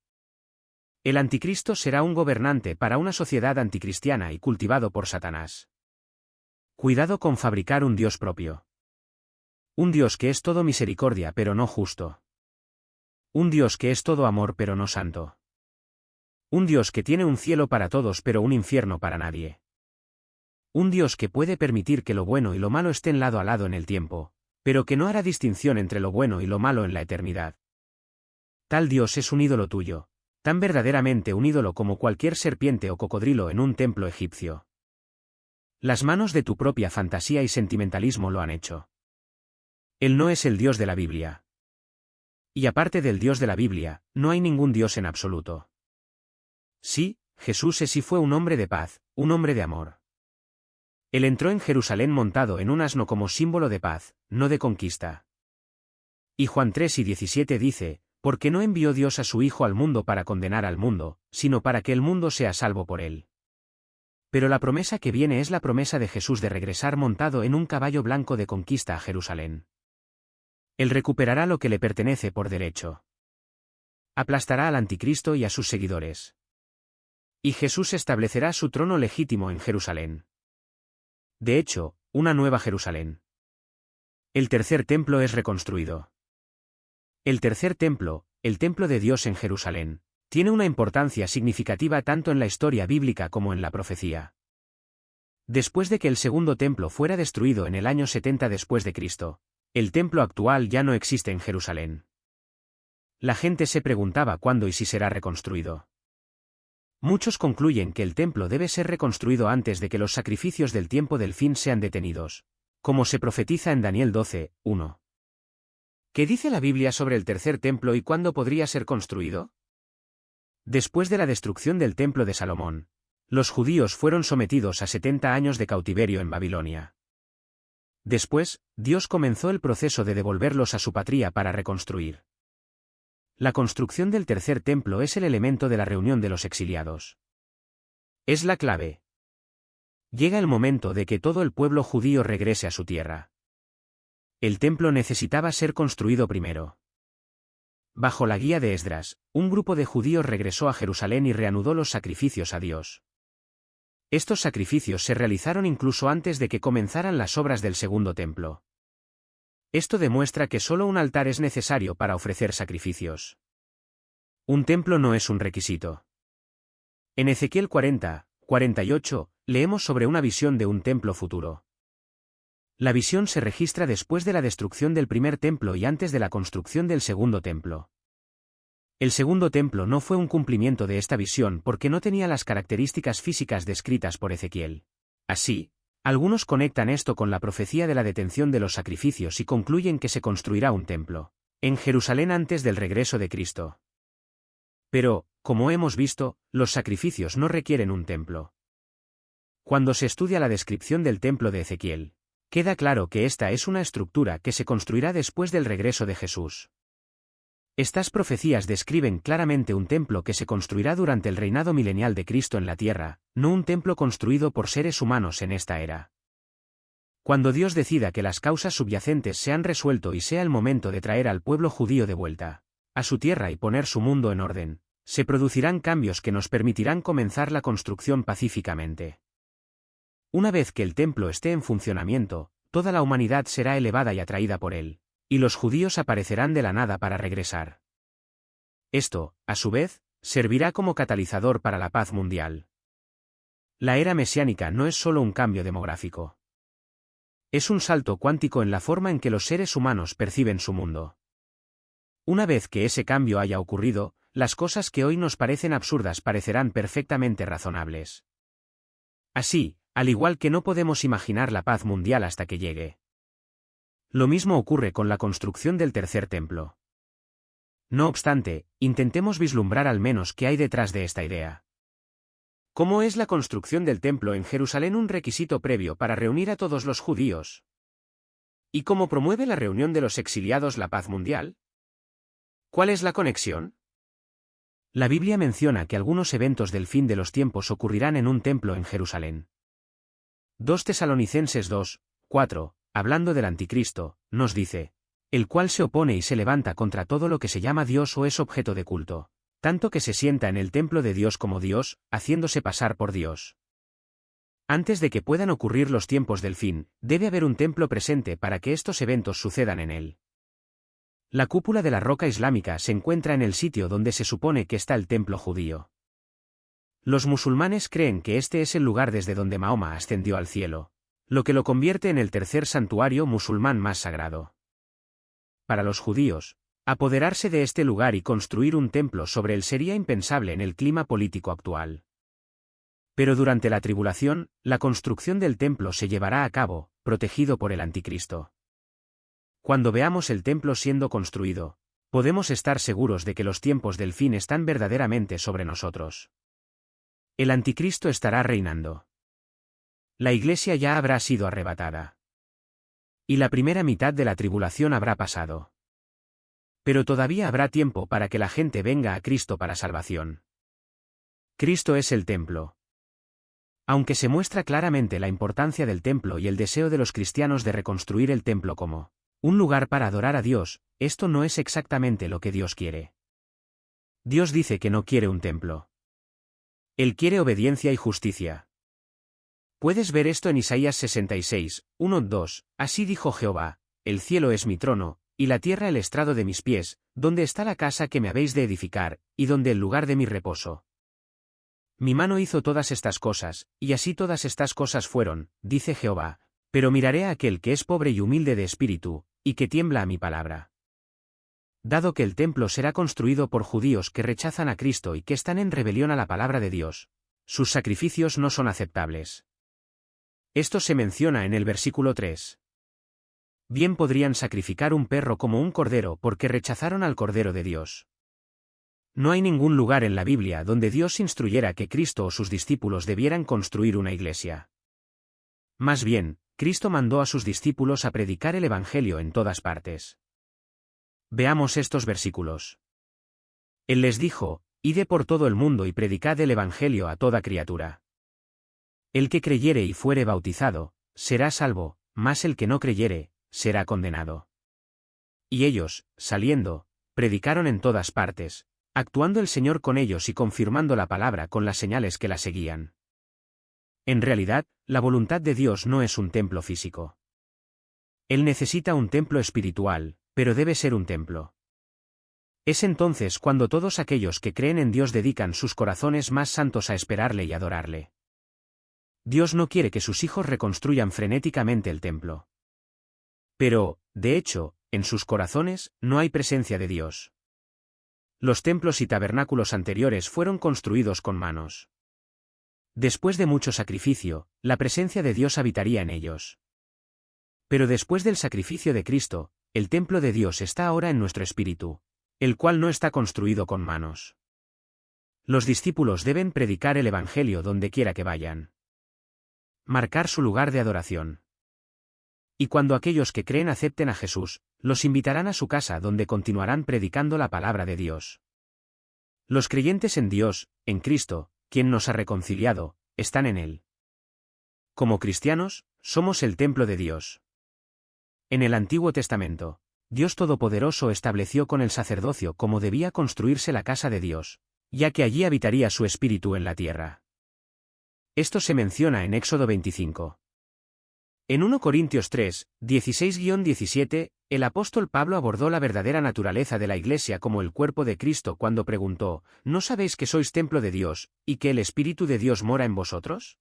Speaker 1: El anticristo será un gobernante para una sociedad anticristiana y cultivado por Satanás. Cuidado con fabricar un Dios propio. Un Dios que es todo misericordia pero no justo. Un Dios que es todo amor pero no santo. Un Dios que tiene un cielo para todos pero un infierno para nadie. Un Dios que puede permitir que lo bueno y lo malo estén lado a lado en el tiempo, pero que no hará distinción entre lo bueno y lo malo en la eternidad. Tal Dios es un ídolo tuyo, tan verdaderamente un ídolo como cualquier serpiente o cocodrilo en un templo egipcio. Las manos de tu propia fantasía y sentimentalismo lo han hecho. Él no es el Dios de la Biblia. Y aparte del Dios de la Biblia, no hay ningún Dios en absoluto. Sí, Jesús es y fue un hombre de paz, un hombre de amor. Él entró en Jerusalén montado en un asno como símbolo de paz, no de conquista. Y Juan 3:17 dice, porque no envió Dios a su Hijo al mundo para condenar al mundo, sino para que el mundo sea salvo por él. Pero la promesa que viene es la promesa de Jesús de regresar montado en un caballo blanco de conquista a Jerusalén. Él recuperará lo que le pertenece por derecho. Aplastará al anticristo y a sus seguidores. Y Jesús establecerá su trono legítimo en Jerusalén. De hecho, una nueva Jerusalén. El tercer templo es reconstruido. El tercer templo, el templo de Dios en Jerusalén, tiene una importancia significativa tanto en la historia bíblica como en la profecía. Después de que el segundo templo fuera destruido en el año 70 después de Cristo, el templo actual ya no existe en Jerusalén. La gente se preguntaba cuándo y si será reconstruido. Muchos concluyen que el templo debe ser reconstruido antes de que los sacrificios del tiempo del fin sean detenidos, como se profetiza en Daniel 12:1. ¿Qué dice la Biblia sobre el tercer templo y cuándo podría ser construido? Después de la destrucción del templo de Salomón, los judíos fueron sometidos a 70 años de cautiverio en Babilonia. Después, Dios comenzó el proceso de devolverlos a su patria para reconstruir. La construcción del tercer templo es el elemento de la reunión de los exiliados. Es la clave. Llega el momento de que todo el pueblo judío regrese a su tierra. El templo necesitaba ser construido primero. Bajo la guía de Esdras, un grupo de judíos regresó a Jerusalén y reanudó los sacrificios a Dios. Estos sacrificios se realizaron incluso antes de que comenzaran las obras del segundo templo. Esto demuestra que solo un altar es necesario para ofrecer sacrificios. Un templo no es un requisito. En Ezequiel 40:48, leemos sobre una visión de un templo futuro. La visión se registra después de la destrucción del primer templo y antes de la construcción del segundo templo. El segundo templo no fue un cumplimiento de esta visión porque no tenía las características físicas descritas por Ezequiel. Así, algunos conectan esto con la profecía de la detención de los sacrificios y concluyen que se construirá un templo en Jerusalén antes del regreso de Cristo. Pero, como hemos visto, los sacrificios no requieren un templo. Cuando se estudia la descripción del templo de Ezequiel, queda claro que esta es una estructura que se construirá después del regreso de Jesús. Estas profecías describen claramente un templo que se construirá durante el reinado milenial de Cristo en la tierra, no un templo construido por seres humanos en esta era. Cuando Dios decida que las causas subyacentes se han resuelto y sea el momento de traer al pueblo judío de vuelta a su tierra y poner su mundo en orden, se producirán cambios que nos permitirán comenzar la construcción pacíficamente. Una vez que el templo esté en funcionamiento, toda la humanidad será elevada y atraída por él, y los judíos aparecerán de la nada para regresar. Esto, a su vez, servirá como catalizador para la paz mundial. La era mesiánica no es solo un cambio demográfico. Es un salto cuántico en la forma en que los seres humanos perciben su mundo. Una vez que ese cambio haya ocurrido, las cosas que hoy nos parecen absurdas parecerán perfectamente razonables. Así, al igual que no podemos imaginar la paz mundial hasta que llegue. Lo mismo ocurre con la construcción del tercer templo. No obstante, intentemos vislumbrar al menos qué hay detrás de esta idea. ¿Cómo es la construcción del templo en Jerusalén un requisito previo para reunir a todos los judíos? ¿Y cómo promueve la reunión de los exiliados la paz mundial? ¿Cuál es la conexión? La Biblia menciona que algunos eventos del fin de los tiempos ocurrirán en un templo en Jerusalén. 2 Tesalonicenses 2:4, hablando del anticristo, nos dice, el cual se opone y se levanta contra todo lo que se llama Dios o es objeto de culto, tanto que se sienta en el templo de Dios como Dios, haciéndose pasar por Dios. Antes de que puedan ocurrir los tiempos del fin, debe haber un templo presente para que estos eventos sucedan en él. La cúpula de la roca islámica se encuentra en el sitio donde se supone que está el templo judío. Los musulmanes creen que este es el lugar desde donde Mahoma ascendió al cielo, lo que lo convierte en el tercer santuario musulmán más sagrado. Para los judíos, apoderarse de este lugar y construir un templo sobre él sería impensable en el clima político actual. Pero durante la tribulación, la construcción del templo se llevará a cabo, protegido por el anticristo. Cuando veamos el templo siendo construido, podemos estar seguros de que los tiempos del fin están verdaderamente sobre nosotros. El anticristo estará reinando. La iglesia ya habrá sido arrebatada. Y la primera mitad de la tribulación habrá pasado. Pero todavía habrá tiempo para que la gente venga a Cristo para salvación. Cristo es el templo. Aunque se muestra claramente la importancia del templo y el deseo de los cristianos de reconstruir el templo como un lugar para adorar a Dios, esto no es exactamente lo que Dios quiere. Dios dice que no quiere un templo. Él quiere obediencia y justicia. Puedes ver esto en Isaías 66, 1-2, así dijo Jehová, el cielo es mi trono, y la tierra el estrado de mis pies, donde está la casa que me habéis de edificar, y donde el lugar de mi reposo. Mi mano hizo todas estas cosas, y así todas estas cosas fueron, dice Jehová, pero miraré a aquel que es pobre y humilde de espíritu, y que tiembla a mi palabra. Dado que el templo será construido por judíos que rechazan a Cristo y que están en rebelión a la palabra de Dios, sus sacrificios no son aceptables. Esto se menciona en el versículo 3. Bien podrían sacrificar un perro como un cordero porque rechazaron al Cordero de Dios. No hay ningún lugar en la Biblia donde Dios instruyera que Cristo o sus discípulos debieran construir una iglesia. Más bien, Cristo mandó a sus discípulos a predicar el Evangelio en todas partes. Veamos estos versículos. Él les dijo, id por todo el mundo y predicad el Evangelio a toda criatura. El que creyere y fuere bautizado, será salvo, mas el que no creyere, será condenado. Y ellos, saliendo, predicaron en todas partes, actuando el Señor con ellos y confirmando la palabra con las señales que la seguían. En realidad, la voluntad de Dios no es un templo físico. Él necesita un templo espiritual, pero debe ser un templo. Es entonces cuando todos aquellos que creen en Dios dedican sus corazones más santos a esperarle y adorarle. Dios no quiere que sus hijos reconstruyan frenéticamente el templo. Pero, de hecho, en sus corazones no hay presencia de Dios. Los templos y tabernáculos anteriores fueron construidos con manos. Después de mucho sacrificio, la presencia de Dios habitaría en ellos. Pero después del sacrificio de Cristo, el templo de Dios está ahora en nuestro espíritu, el cual no está construido con manos. Los discípulos deben predicar el Evangelio donde quiera que vayan. Marcar su lugar de adoración. Y cuando aquellos que creen acepten a Jesús, los invitarán a su casa donde continuarán predicando la palabra de Dios. Los creyentes en Dios, en Cristo, quien nos ha reconciliado, están en Él. Como cristianos, somos el templo de Dios. En el Antiguo Testamento, Dios Todopoderoso estableció con el sacerdocio cómo debía construirse la casa de Dios, ya que allí habitaría su espíritu en la tierra. Esto se menciona en Éxodo 25. En 1 Corintios 3, 16-17, el apóstol Pablo abordó la verdadera naturaleza de la Iglesia como el cuerpo de Cristo cuando preguntó, ¿no sabéis que sois templo de Dios, y que el Espíritu de Dios mora en vosotros?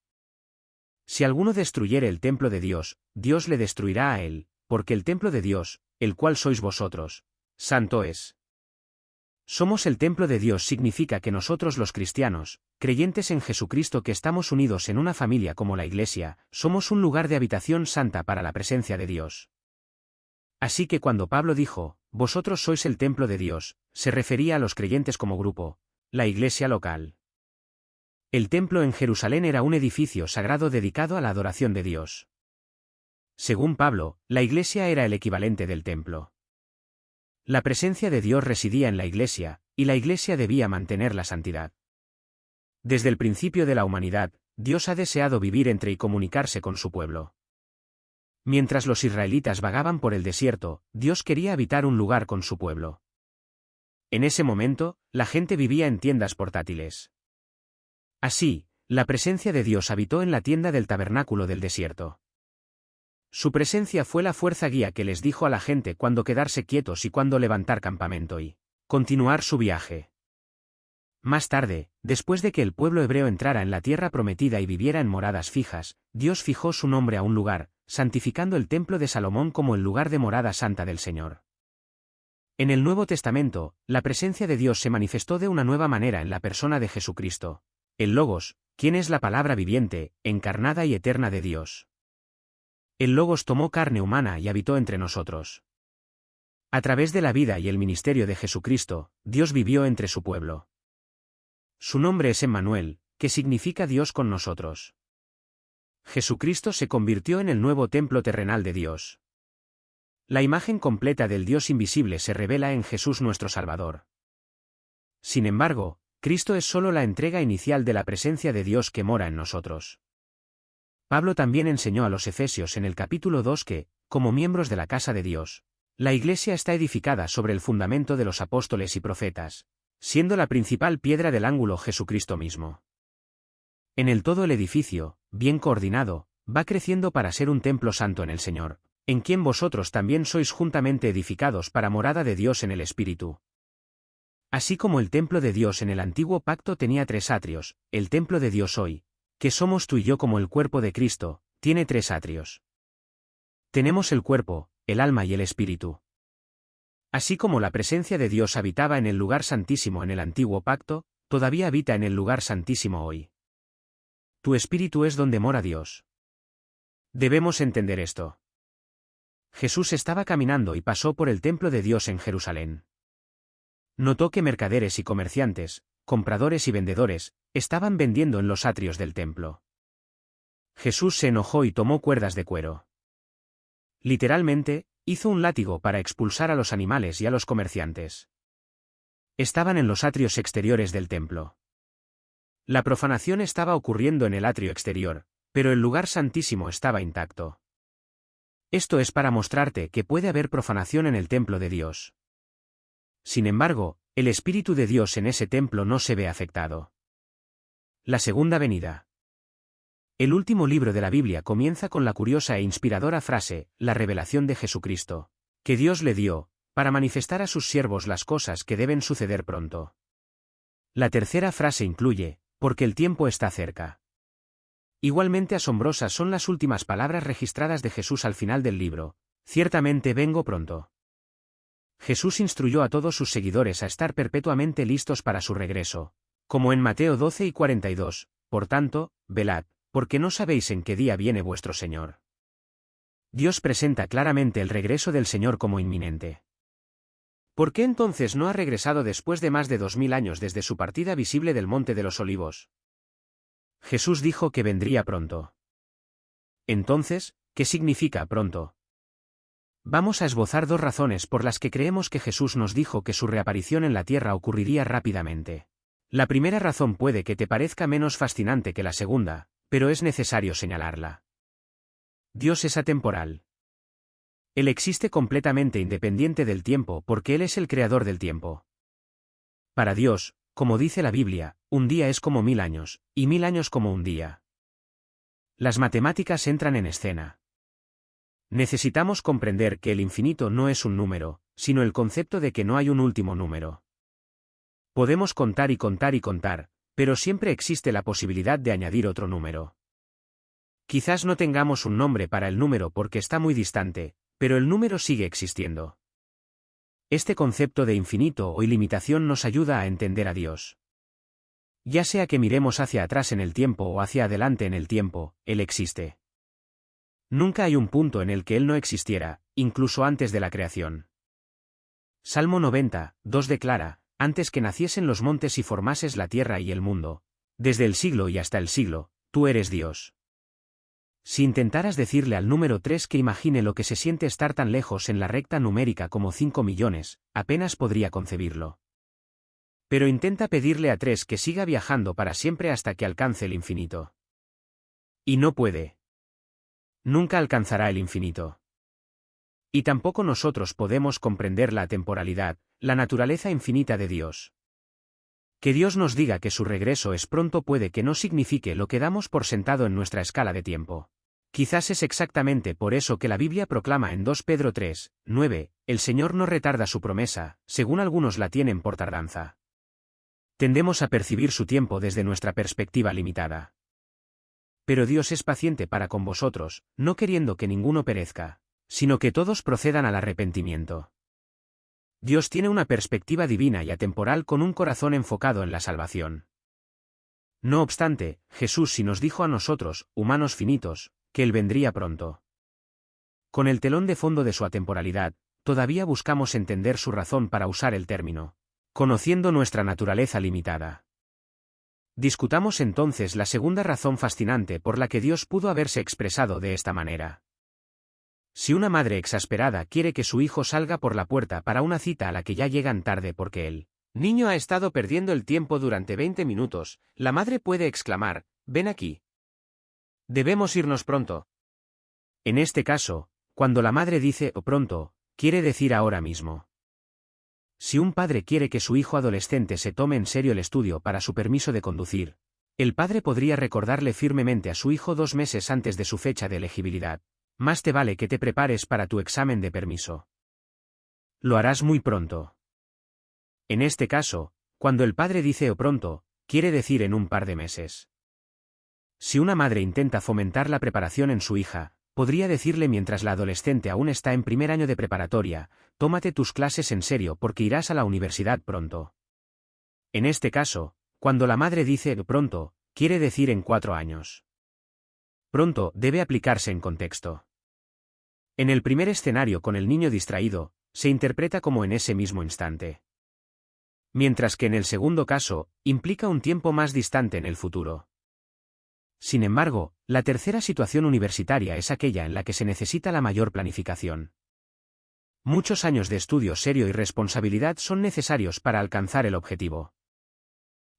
Speaker 1: Si alguno destruyere el templo de Dios, Dios le destruirá a él, porque el templo de Dios, el cual sois vosotros, santo es. Somos el templo de Dios significa que nosotros los cristianos, creyentes en Jesucristo que estamos unidos en una familia como la Iglesia, somos un lugar de habitación santa para la presencia de Dios. Así que cuando Pablo dijo, vosotros sois el templo de Dios, se refería a los creyentes como grupo, la Iglesia local. El templo en Jerusalén era un edificio sagrado dedicado a la adoración de Dios. Según Pablo, la Iglesia era el equivalente del templo. La presencia de Dios residía en la Iglesia, y la Iglesia debía mantener la santidad. Desde el principio de la humanidad, Dios ha deseado vivir entre y comunicarse con su pueblo. Mientras los israelitas vagaban por el desierto, Dios quería habitar un lugar con su pueblo. En ese momento, la gente vivía en tiendas portátiles. Así, la presencia de Dios habitó en la tienda del tabernáculo del desierto. Su presencia fue la fuerza guía que les dijo a la gente cuándo quedarse quietos y cuándo levantar campamento y continuar su viaje. Más tarde, después de que el pueblo hebreo entrara en la tierra prometida y viviera en moradas fijas, Dios fijó su nombre a un lugar, santificando el templo de Salomón como el lugar de morada santa del Señor. En el Nuevo Testamento, la presencia de Dios se manifestó de una nueva manera en la persona de Jesucristo, el Logos, quien es la palabra viviente, encarnada y eterna de Dios. El Logos tomó carne humana y habitó entre nosotros. A través de la vida y el ministerio de Jesucristo, Dios vivió entre su pueblo. Su nombre es Emmanuel, que significa Dios con nosotros. Jesucristo se convirtió en el nuevo templo terrenal de Dios. La imagen completa del Dios invisible se revela en Jesús nuestro Salvador. Sin embargo, Cristo es solo la entrega inicial de la presencia de Dios que mora en nosotros. Pablo también enseñó a los Efesios en el capítulo 2 que, como miembros de la casa de Dios, la Iglesia está edificada sobre el fundamento de los apóstoles y profetas, siendo la principal piedra del ángulo Jesucristo mismo. En él todo el edificio, bien coordinado, va creciendo para ser un templo santo en el Señor, en quien vosotros también sois juntamente edificados para morada de Dios en el Espíritu. Así como el templo de Dios en el antiguo pacto tenía 3 atrios, el templo de Dios hoy, que somos tú y yo como el cuerpo de Cristo, tiene 3 atrios. Tenemos el cuerpo, el alma y el espíritu. Así como la presencia de Dios habitaba en el lugar santísimo en el antiguo pacto, todavía habita en el lugar santísimo hoy. Tu espíritu es donde mora Dios. Debemos entender esto. Jesús estaba caminando y pasó por el templo de Dios en Jerusalén. Notó que mercaderes y comerciantes, compradores y vendedores, estaban vendiendo en los atrios del templo. Jesús se enojó y tomó cuerdas de cuero. Literalmente, hizo un látigo para expulsar a los animales y a los comerciantes. Estaban en los atrios exteriores del templo. La profanación estaba ocurriendo en el atrio exterior, pero el lugar santísimo estaba intacto. Esto es para mostrarte que puede haber profanación en el templo de Dios. Sin embargo, el Espíritu de Dios en ese templo no se ve afectado. La segunda venida. El último libro de la Biblia comienza con la curiosa e inspiradora frase, la revelación de Jesucristo, que Dios le dio, para manifestar a sus siervos las cosas que deben suceder pronto. La tercera frase incluye, porque el tiempo está cerca. Igualmente asombrosas son las últimas palabras registradas de Jesús al final del libro, ciertamente vengo pronto. Jesús instruyó a todos sus seguidores a estar perpetuamente listos para su regreso, como en Mateo 12 y 42, por tanto, velad, porque no sabéis en qué día viene vuestro Señor. Dios presenta claramente el regreso del Señor como inminente. ¿Por qué entonces no ha regresado después de más de 2000 años desde su partida visible del Monte de los Olivos? Jesús dijo que vendría pronto. Entonces, ¿qué significa pronto? Vamos a esbozar 2 razones por las que creemos que Jesús nos dijo que su reaparición en la tierra ocurriría rápidamente. La primera razón puede que te parezca menos fascinante que la segunda, pero es necesario señalarla. Dios es atemporal. Él existe completamente independiente del tiempo porque Él es el creador del tiempo. Para Dios, como dice la Biblia, un día es como 1000 años, y 1000 años como un día. Las matemáticas entran en escena. Necesitamos comprender que el infinito no es un número, sino el concepto de que no hay un último número. Podemos contar y contar y contar, pero siempre existe la posibilidad de añadir otro número. Quizás no tengamos un nombre para el número porque está muy distante, pero el número sigue existiendo. Este concepto de infinito o ilimitación nos ayuda a entender a Dios. Ya sea que miremos hacia atrás en el tiempo o hacia adelante en el tiempo, Él existe. Nunca hay un punto en el que Él no existiera, incluso antes de la creación. Salmo 90, 2 declara, antes que naciesen los montes y formases la tierra y el mundo, desde el siglo y hasta el siglo, tú eres Dios. Si intentaras decirle al número 3 que imagine lo que se siente estar tan lejos en la recta numérica como 5 millones, apenas podría concebirlo. Pero intenta pedirle a 3 que siga viajando para siempre hasta que alcance el infinito. Y no puede. Nunca alcanzará el infinito. Y tampoco nosotros podemos comprender la atemporalidad, la naturaleza infinita de Dios. Que Dios nos diga que su regreso es pronto puede que no signifique lo que damos por sentado en nuestra escala de tiempo. Quizás es exactamente por eso que la Biblia proclama en 2 Pedro 3, 9, el Señor no retarda su promesa, según algunos la tienen por tardanza. Tendemos a percibir su tiempo desde nuestra perspectiva limitada. Pero Dios es paciente para con vosotros, no queriendo que ninguno perezca, sino que todos procedan al arrepentimiento. Dios tiene una perspectiva divina y atemporal con un corazón enfocado en la salvación. No obstante, Jesús sí nos dijo a nosotros, humanos finitos, que Él vendría pronto. Con el telón de fondo de su atemporalidad, todavía buscamos entender su razón para usar el término, conociendo nuestra naturaleza limitada. Discutamos entonces la segunda razón fascinante por la que Dios pudo haberse expresado de esta manera. Si una madre exasperada quiere que su hijo salga por la puerta para una cita a la que ya llegan tarde porque el niño ha estado perdiendo el tiempo durante 20 minutos, la madre puede exclamar, «Ven aquí. Debemos irnos pronto». En este caso, cuando la madre dice «o pronto», quiere decir ahora mismo. Si un padre quiere que su hijo adolescente se tome en serio el estudio para su permiso de conducir, el padre podría recordarle firmemente a su hijo 2 meses antes de su fecha de elegibilidad. Más te vale que te prepares para tu examen de permiso. Lo harás muy pronto. En este caso, cuando el padre dice «o pronto», quiere decir en un par de meses. Si una madre intenta fomentar la preparación en su hija, podría decirle mientras la adolescente aún está en primer año de preparatoria, «Tómate tus clases en serio porque irás a la universidad pronto». En este caso, cuando la madre dice «o pronto», quiere decir en 4 años. Pronto debe aplicarse en contexto. En el primer escenario con el niño distraído, se interpreta como en ese mismo instante. Mientras que en el segundo caso, implica un tiempo más distante en el futuro. Sin embargo, la tercera situación universitaria es aquella en la que se necesita la mayor planificación. Muchos años de estudio serio y responsabilidad son necesarios para alcanzar el objetivo.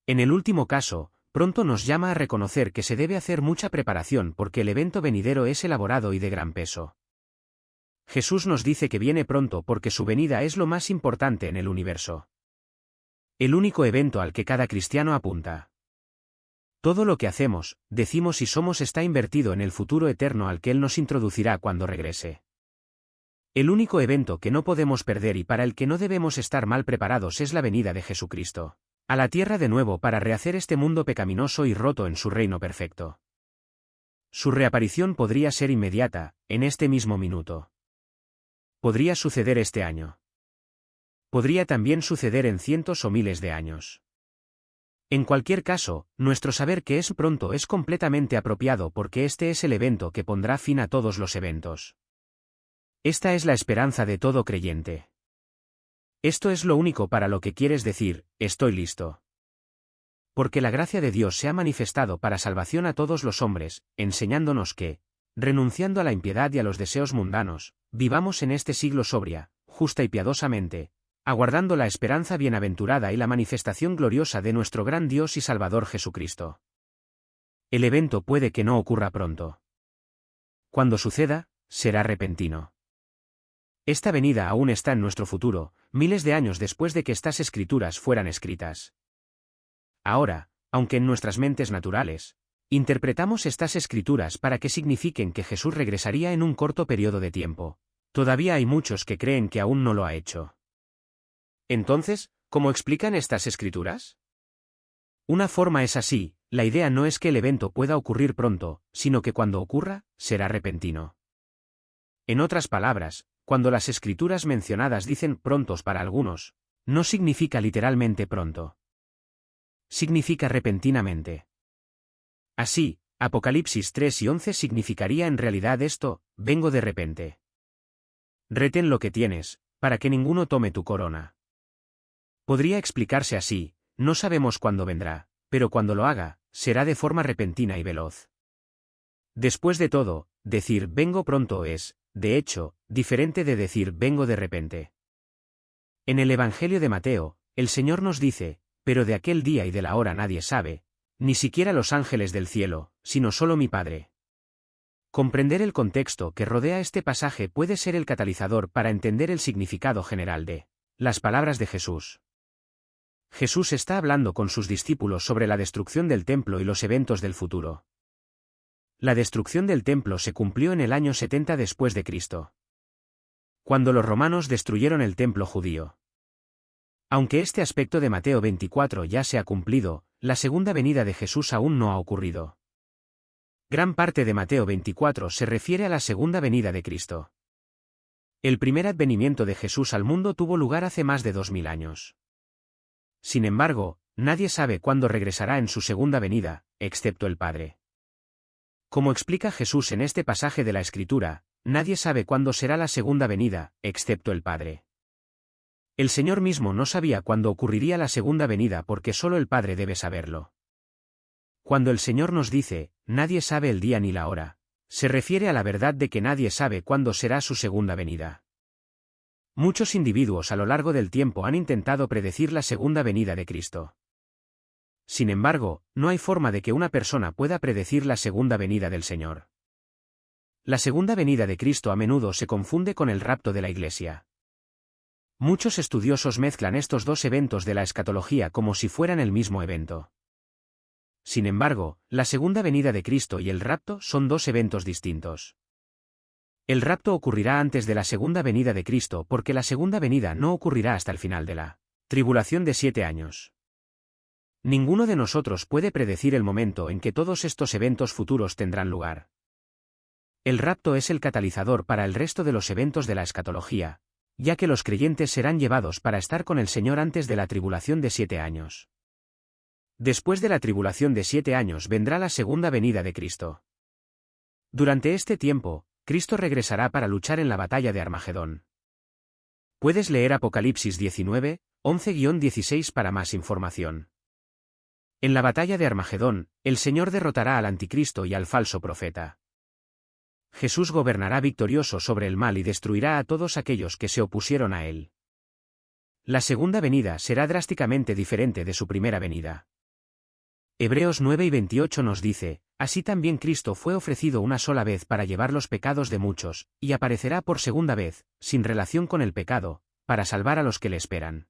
Speaker 1: En el último caso, pronto nos llama a reconocer que se debe hacer mucha preparación porque el evento venidero es elaborado y de gran peso. Jesús nos dice que viene pronto porque su venida es lo más importante en el universo. El único evento al que cada cristiano apunta. Todo lo que hacemos, decimos y somos está invertido en el futuro eterno al que Él nos introducirá cuando regrese. El único evento que no podemos perder y para el que no debemos estar mal preparados es la venida de Jesucristo a la tierra de nuevo para rehacer este mundo pecaminoso y roto en su reino perfecto. Su reaparición podría ser inmediata, en este mismo minuto. Podría suceder este año. Podría también suceder en cientos o miles de años. En cualquier caso, nuestro saber que es pronto es completamente apropiado porque este es el evento que pondrá fin a todos los eventos. Esta es la esperanza de todo creyente. Esto es lo único para lo que quieres decir, estoy listo. Porque la gracia de Dios se ha manifestado para salvación a todos los hombres, enseñándonos que, renunciando a la impiedad y a los deseos mundanos, vivamos en este siglo sobria, justa y piadosamente, aguardando la esperanza bienaventurada y la manifestación gloriosa de nuestro gran Dios y Salvador Jesucristo. El evento puede que no ocurra pronto. Cuando suceda, será repentino. Esta venida aún está en nuestro futuro, miles de años después de que estas escrituras fueran escritas. Ahora, aunque en nuestras mentes naturales, interpretamos estas escrituras para que signifiquen que Jesús regresaría en un corto periodo de tiempo, todavía hay muchos que creen que aún no lo ha hecho. Entonces, ¿cómo explican estas escrituras? Una forma es así, la idea no es que el evento pueda ocurrir pronto, sino que cuando ocurra, será repentino. En otras palabras, cuando las escrituras mencionadas dicen prontos para algunos, no significa literalmente pronto. Significa repentinamente. Así, Apocalipsis 3 y 11 significaría en realidad esto, vengo de repente. Retén lo que tienes, para que ninguno tome tu corona. Podría explicarse así, no sabemos cuándo vendrá, pero cuando lo haga, será de forma repentina y veloz. Después de todo, decir vengo pronto es, de hecho, diferente de decir vengo de repente. En el Evangelio de Mateo, el Señor nos dice, pero de aquel día y de la hora nadie sabe, ni siquiera los ángeles del cielo, sino solo mi Padre. Comprender el contexto que rodea este pasaje puede ser el catalizador para entender el significado general de las palabras de Jesús. Jesús está hablando con sus discípulos sobre la destrucción del templo y los eventos del futuro. La destrucción del templo se cumplió en el año 70 después de Cristo, cuando los romanos destruyeron el templo judío. Aunque este aspecto de Mateo 24 ya se ha cumplido, la segunda venida de Jesús aún no ha ocurrido. Gran parte de Mateo 24 se refiere a la segunda venida de Cristo. El primer advenimiento de Jesús al mundo tuvo lugar hace más de 2000 años. Sin embargo, nadie sabe cuándo regresará en su segunda venida, excepto el Padre. Como explica Jesús en este pasaje de la Escritura, nadie sabe cuándo será la segunda venida, excepto el Padre. El Señor mismo no sabía cuándo ocurriría la segunda venida porque solo el Padre debe saberlo. Cuando el Señor nos dice, nadie sabe el día ni la hora, se refiere a la verdad de que nadie sabe cuándo será su segunda venida. Muchos individuos a lo largo del tiempo han intentado predecir la segunda venida de Cristo. Sin embargo, no hay forma de que una persona pueda predecir la segunda venida del Señor. La segunda venida de Cristo a menudo se confunde con el rapto de la Iglesia. Muchos estudiosos mezclan estos dos eventos de la escatología como si fueran el mismo evento. Sin embargo, la segunda venida de Cristo y el rapto son dos eventos distintos. El rapto ocurrirá antes de la segunda venida de Cristo porque la segunda venida no ocurrirá hasta el final de la tribulación de 7 años. Ninguno de nosotros puede predecir el momento en que todos estos eventos futuros tendrán lugar. El rapto es el catalizador para el resto de los eventos de la escatología, ya que los creyentes serán llevados para estar con el Señor antes de la tribulación de 7 años. Después de la tribulación de 7 años vendrá la segunda venida de Cristo. Durante este tiempo, Cristo regresará para luchar en la batalla de Armagedón. Puedes leer Apocalipsis 19, 11-16 para más información. En la batalla de Armagedón, el Señor derrotará al anticristo y al falso profeta. Jesús gobernará victorioso sobre el mal y destruirá a todos aquellos que se opusieron a él. La segunda venida será drásticamente diferente de su primera venida. Hebreos 9:28 nos dice, así también Cristo fue ofrecido una sola vez para llevar los pecados de muchos, y aparecerá por segunda vez, sin relación con el pecado, para salvar a los que le esperan.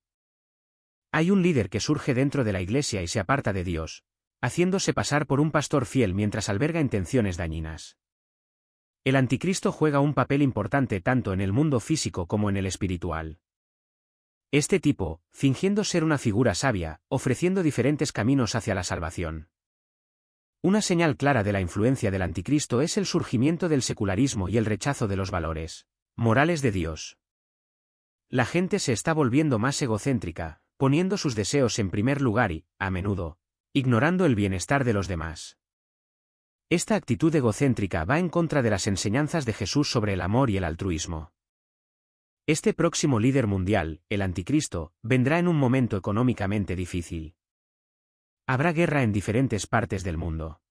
Speaker 1: Hay un líder que surge dentro de la Iglesia y se aparta de Dios, haciéndose pasar por un pastor fiel mientras alberga intenciones dañinas. El anticristo juega un papel importante tanto en el mundo físico como en el espiritual. Este tipo, fingiendo ser una figura sabia, ofreciendo diferentes caminos hacia la salvación. Una señal clara de la influencia del anticristo es el surgimiento del secularismo y el rechazo de los valores morales de Dios. La gente se está volviendo más egocéntrica, poniendo sus deseos en primer lugar y, a menudo, ignorando el bienestar de los demás. Esta actitud egocéntrica va en contra de las enseñanzas de Jesús sobre el amor y el altruismo. Este próximo líder mundial, el anticristo, vendrá en un momento económicamente difícil. Habrá guerra en diferentes partes del mundo.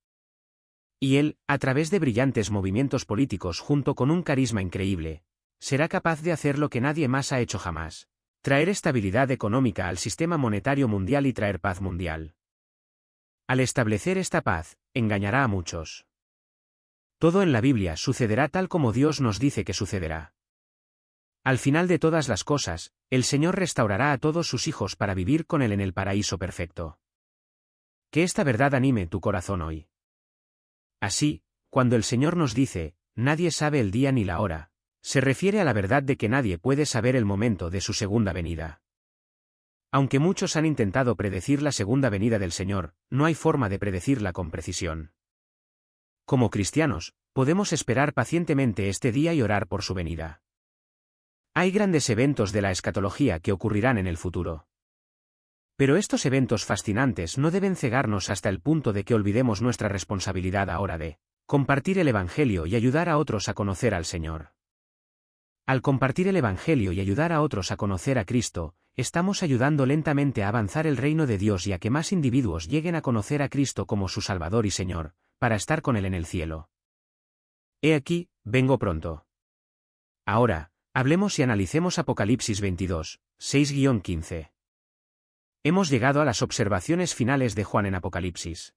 Speaker 1: Y él, a través de brillantes movimientos políticos junto con un carisma increíble, será capaz de hacer lo que nadie más ha hecho jamás: traer estabilidad económica al sistema monetario mundial y traer paz mundial. Al establecer esta paz, engañará a muchos. Todo en la Biblia sucederá tal como Dios nos dice que sucederá. Al final de todas las cosas, el Señor restaurará a todos sus hijos para vivir con Él en el paraíso perfecto. Que esta verdad anime tu corazón hoy. Así, cuando el Señor nos dice, nadie sabe el día ni la hora, se refiere a la verdad de que nadie puede saber el momento de su segunda venida. Aunque muchos han intentado predecir la segunda venida del Señor, no hay forma de predecirla con precisión. Como cristianos, podemos esperar pacientemente este día y orar por su venida. Hay grandes eventos de la escatología que ocurrirán en el futuro. Pero estos eventos fascinantes no deben cegarnos hasta el punto de que olvidemos nuestra responsabilidad ahora de compartir el Evangelio y ayudar a otros a conocer al Señor. Al compartir el Evangelio y ayudar a otros a conocer a Cristo, estamos ayudando lentamente a avanzar el reino de Dios y a que más individuos lleguen a conocer a Cristo como su Salvador y Señor, para estar con Él en el cielo. He aquí, vengo pronto. Ahora, hablemos y analicemos Apocalipsis 22, 6-15. Hemos llegado a las observaciones finales de Juan en Apocalipsis.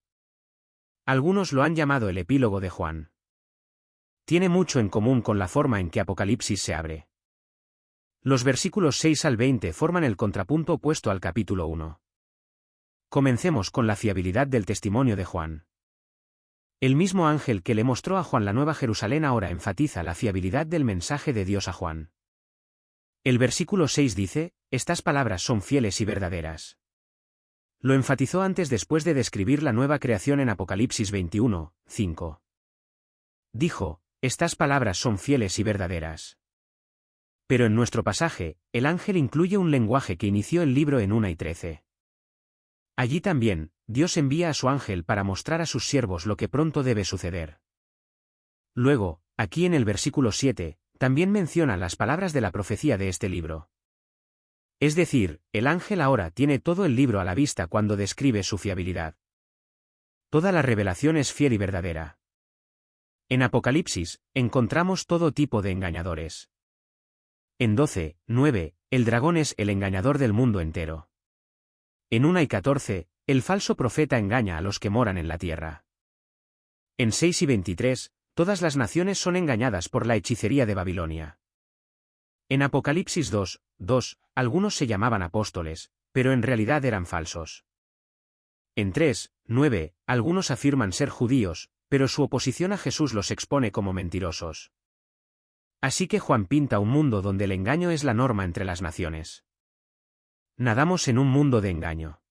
Speaker 1: Algunos lo han llamado el epílogo de Juan. Tiene mucho en común con la forma en que Apocalipsis se abre. Los versículos 6 al 20 forman el contrapunto opuesto al capítulo 1. Comencemos con la fiabilidad del testimonio de Juan. El mismo ángel que le mostró a Juan la Nueva Jerusalén ahora enfatiza la fiabilidad del mensaje de Dios a Juan. El versículo 6 dice, estas palabras son fieles y verdaderas. Lo enfatizó antes después de describir la nueva creación en Apocalipsis 21, 5. Dijo, estas palabras son fieles y verdaderas. Pero en nuestro pasaje, el ángel incluye un lenguaje que inició el libro en 1 y 13. Allí también, Dios envía a su ángel para mostrar a sus siervos lo que pronto debe suceder. Luego, aquí en el versículo 7, también menciona las palabras de la profecía de este libro. Es decir, el ángel ahora tiene todo el libro a la vista cuando describe su fiabilidad. Toda la revelación es fiel y verdadera. En Apocalipsis, encontramos todo tipo de engañadores. En 12:9, el dragón es el engañador del mundo entero. En 1:14, el falso profeta engaña a los que moran en la tierra. En 6:23, todas las naciones son engañadas por la hechicería de Babilonia. En Apocalipsis 2:2, algunos se llamaban apóstoles, pero en realidad eran falsos. En 3:9, algunos afirman ser judíos, pero su oposición a Jesús los expone como mentirosos. Así que Juan pinta un mundo donde el engaño es la norma entre las naciones. Nadamos en un mundo de engaño.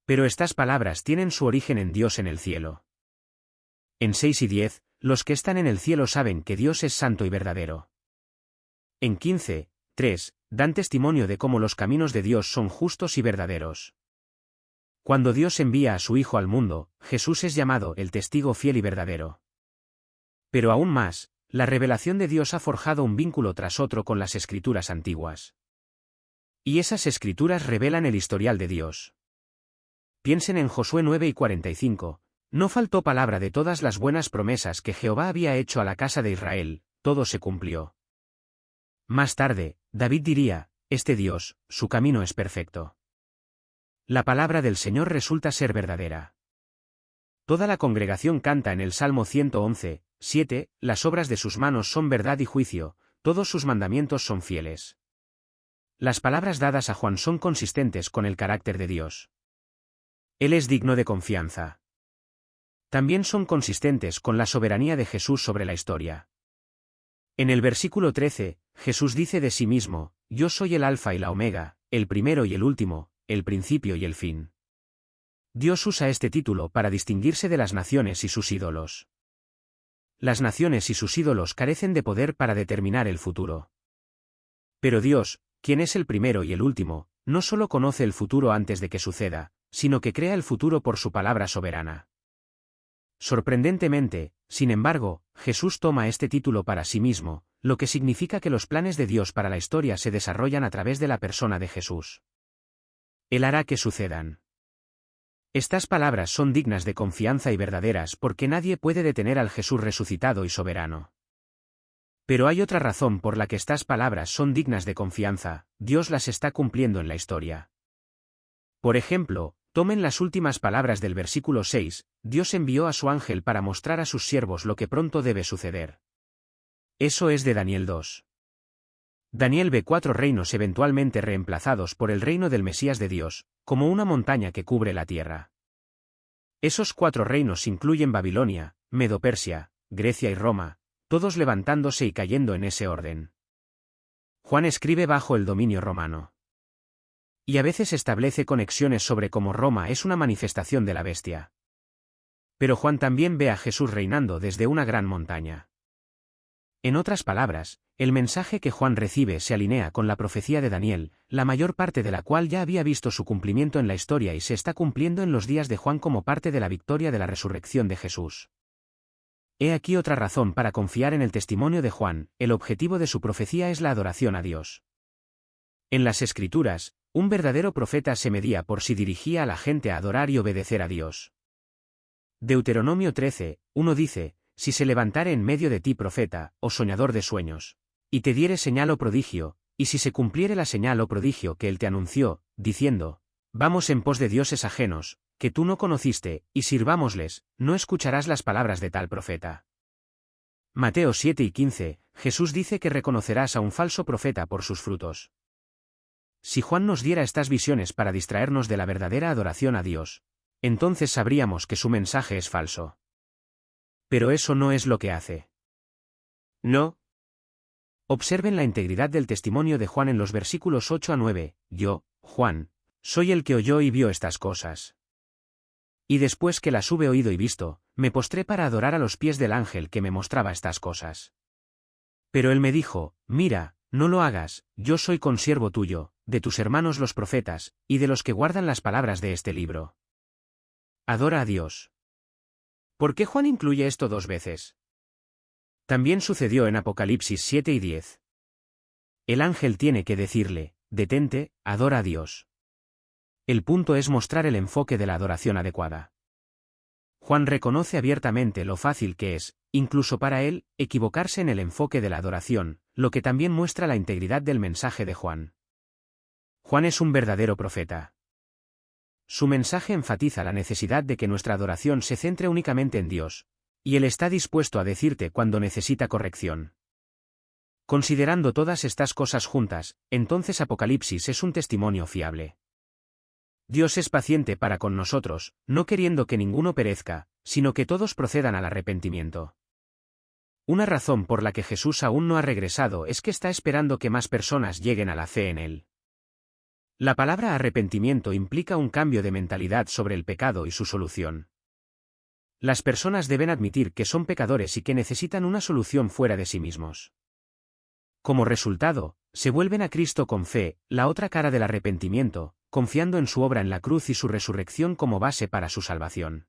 Speaker 1: Pero estas palabras tienen su origen en Dios en el cielo. En 6:10, los que están en el cielo saben que Dios es santo y verdadero. En 15:3, dan testimonio de cómo los caminos de Dios son justos y verdaderos. Cuando Dios envía a su Hijo al mundo, Jesús es llamado el testigo fiel y verdadero. Pero aún más, la revelación de Dios ha forjado un vínculo tras otro con las escrituras antiguas. Y esas escrituras revelan el historial de Dios. Piensen en Josué 9:45, no faltó palabra de todas las buenas promesas que Jehová había hecho a la casa de Israel, todo se cumplió. Más tarde, David diría, este Dios, su camino es perfecto. La palabra del Señor resulta ser verdadera. Toda la congregación canta en el Salmo 111:7, las obras de sus manos son verdad y juicio, todos sus mandamientos son fieles. Las palabras dadas a Juan son consistentes con el carácter de Dios. Él es digno de confianza. También son consistentes con la soberanía de Jesús sobre la historia. En el versículo 13, Jesús dice de sí mismo, yo soy el Alfa y la Omega, el primero y el último, el principio y el fin. Dios usa este título para distinguirse de las naciones y sus ídolos. Las naciones y sus ídolos carecen de poder para determinar el futuro. Pero Dios, quien es el primero y el último, no solo conoce el futuro antes de que suceda, sino que crea el futuro por su palabra soberana. Sorprendentemente, sin embargo, Jesús toma este título para sí mismo, lo que significa que los planes de Dios para la historia se desarrollan a través de la persona de Jesús. Él hará que sucedan. Estas palabras son dignas de confianza y verdaderas porque nadie puede detener al Jesús resucitado y soberano. Pero hay otra razón por la que estas palabras son dignas de confianza, Dios las está cumpliendo en la historia. Por ejemplo, tomen las últimas palabras del versículo 6, Dios envió a su ángel para mostrar a sus siervos lo que pronto debe suceder. Eso es de Daniel 2. Daniel ve 4 reinos eventualmente reemplazados por el reino del Mesías de Dios, como una montaña que cubre la tierra. Esos 4 reinos incluyen Babilonia, Medo-Persia, Grecia y Roma, todos levantándose y cayendo en ese orden. Juan escribe bajo el dominio romano. Y a veces establece conexiones sobre cómo Roma es una manifestación de la bestia. Pero Juan también ve a Jesús reinando desde una gran montaña. En otras palabras, el mensaje que Juan recibe se alinea con la profecía de Daniel, la mayor parte de la cual ya había visto su cumplimiento en la historia y se está cumpliendo en los días de Juan como parte de la victoria de la resurrección de Jesús. He aquí otra razón para confiar en el testimonio de Juan, el objetivo de su profecía es la adoración a Dios. En las Escrituras, un verdadero profeta se medía por si dirigía a la gente a adorar y obedecer a Dios. Deuteronomio 13:1 dice, si se levantare en medio de ti profeta, o soñador de sueños, y te diere señal o prodigio, y si se cumpliere la señal o prodigio que él te anunció, diciendo, vamos en pos de dioses ajenos, que tú no conociste, y sirvámosles, no escucharás las palabras de tal profeta. Mateo 7:15, Jesús dice que reconocerás a un falso profeta por sus frutos. Si Juan nos diera estas visiones para distraernos de la verdadera adoración a Dios, entonces sabríamos que su mensaje es falso. Pero eso no es lo que hace. No. Observen la integridad del testimonio de Juan en los versículos 8-9, yo, Juan, soy el que oyó y vio estas cosas. Y después que las hube oído y visto, me postré para adorar a los pies del ángel que me mostraba estas cosas. Pero él me dijo, mira, no lo hagas, yo soy consiervo tuyo, de tus hermanos los profetas, y de los que guardan las palabras de este libro. Adora a Dios. ¿Por qué Juan incluye esto 2 veces? También sucedió en Apocalipsis 7 y 10. El ángel tiene que decirle, detente, adora a Dios. El punto es mostrar el enfoque de la adoración adecuada. Juan reconoce abiertamente lo fácil que es, incluso para él, equivocarse en el enfoque de la adoración, lo que también muestra la integridad del mensaje de Juan. Juan es un verdadero profeta. Su mensaje enfatiza la necesidad de que nuestra adoración se centre únicamente en Dios, y Él está dispuesto a decirte cuando necesita corrección. Considerando todas estas cosas juntas, entonces Apocalipsis es un testimonio fiable. Dios es paciente para con nosotros, no queriendo que ninguno perezca, sino que todos procedan al arrepentimiento. Una razón por la que Jesús aún no ha regresado es que está esperando que más personas lleguen a la fe en Él. La palabra arrepentimiento implica un cambio de mentalidad sobre el pecado y su solución. Las personas deben admitir que son pecadores y que necesitan una solución fuera de sí mismos. Como resultado, se vuelven a Cristo con fe, la otra cara del arrepentimiento, confiando en su obra en la cruz y su resurrección como base para su salvación.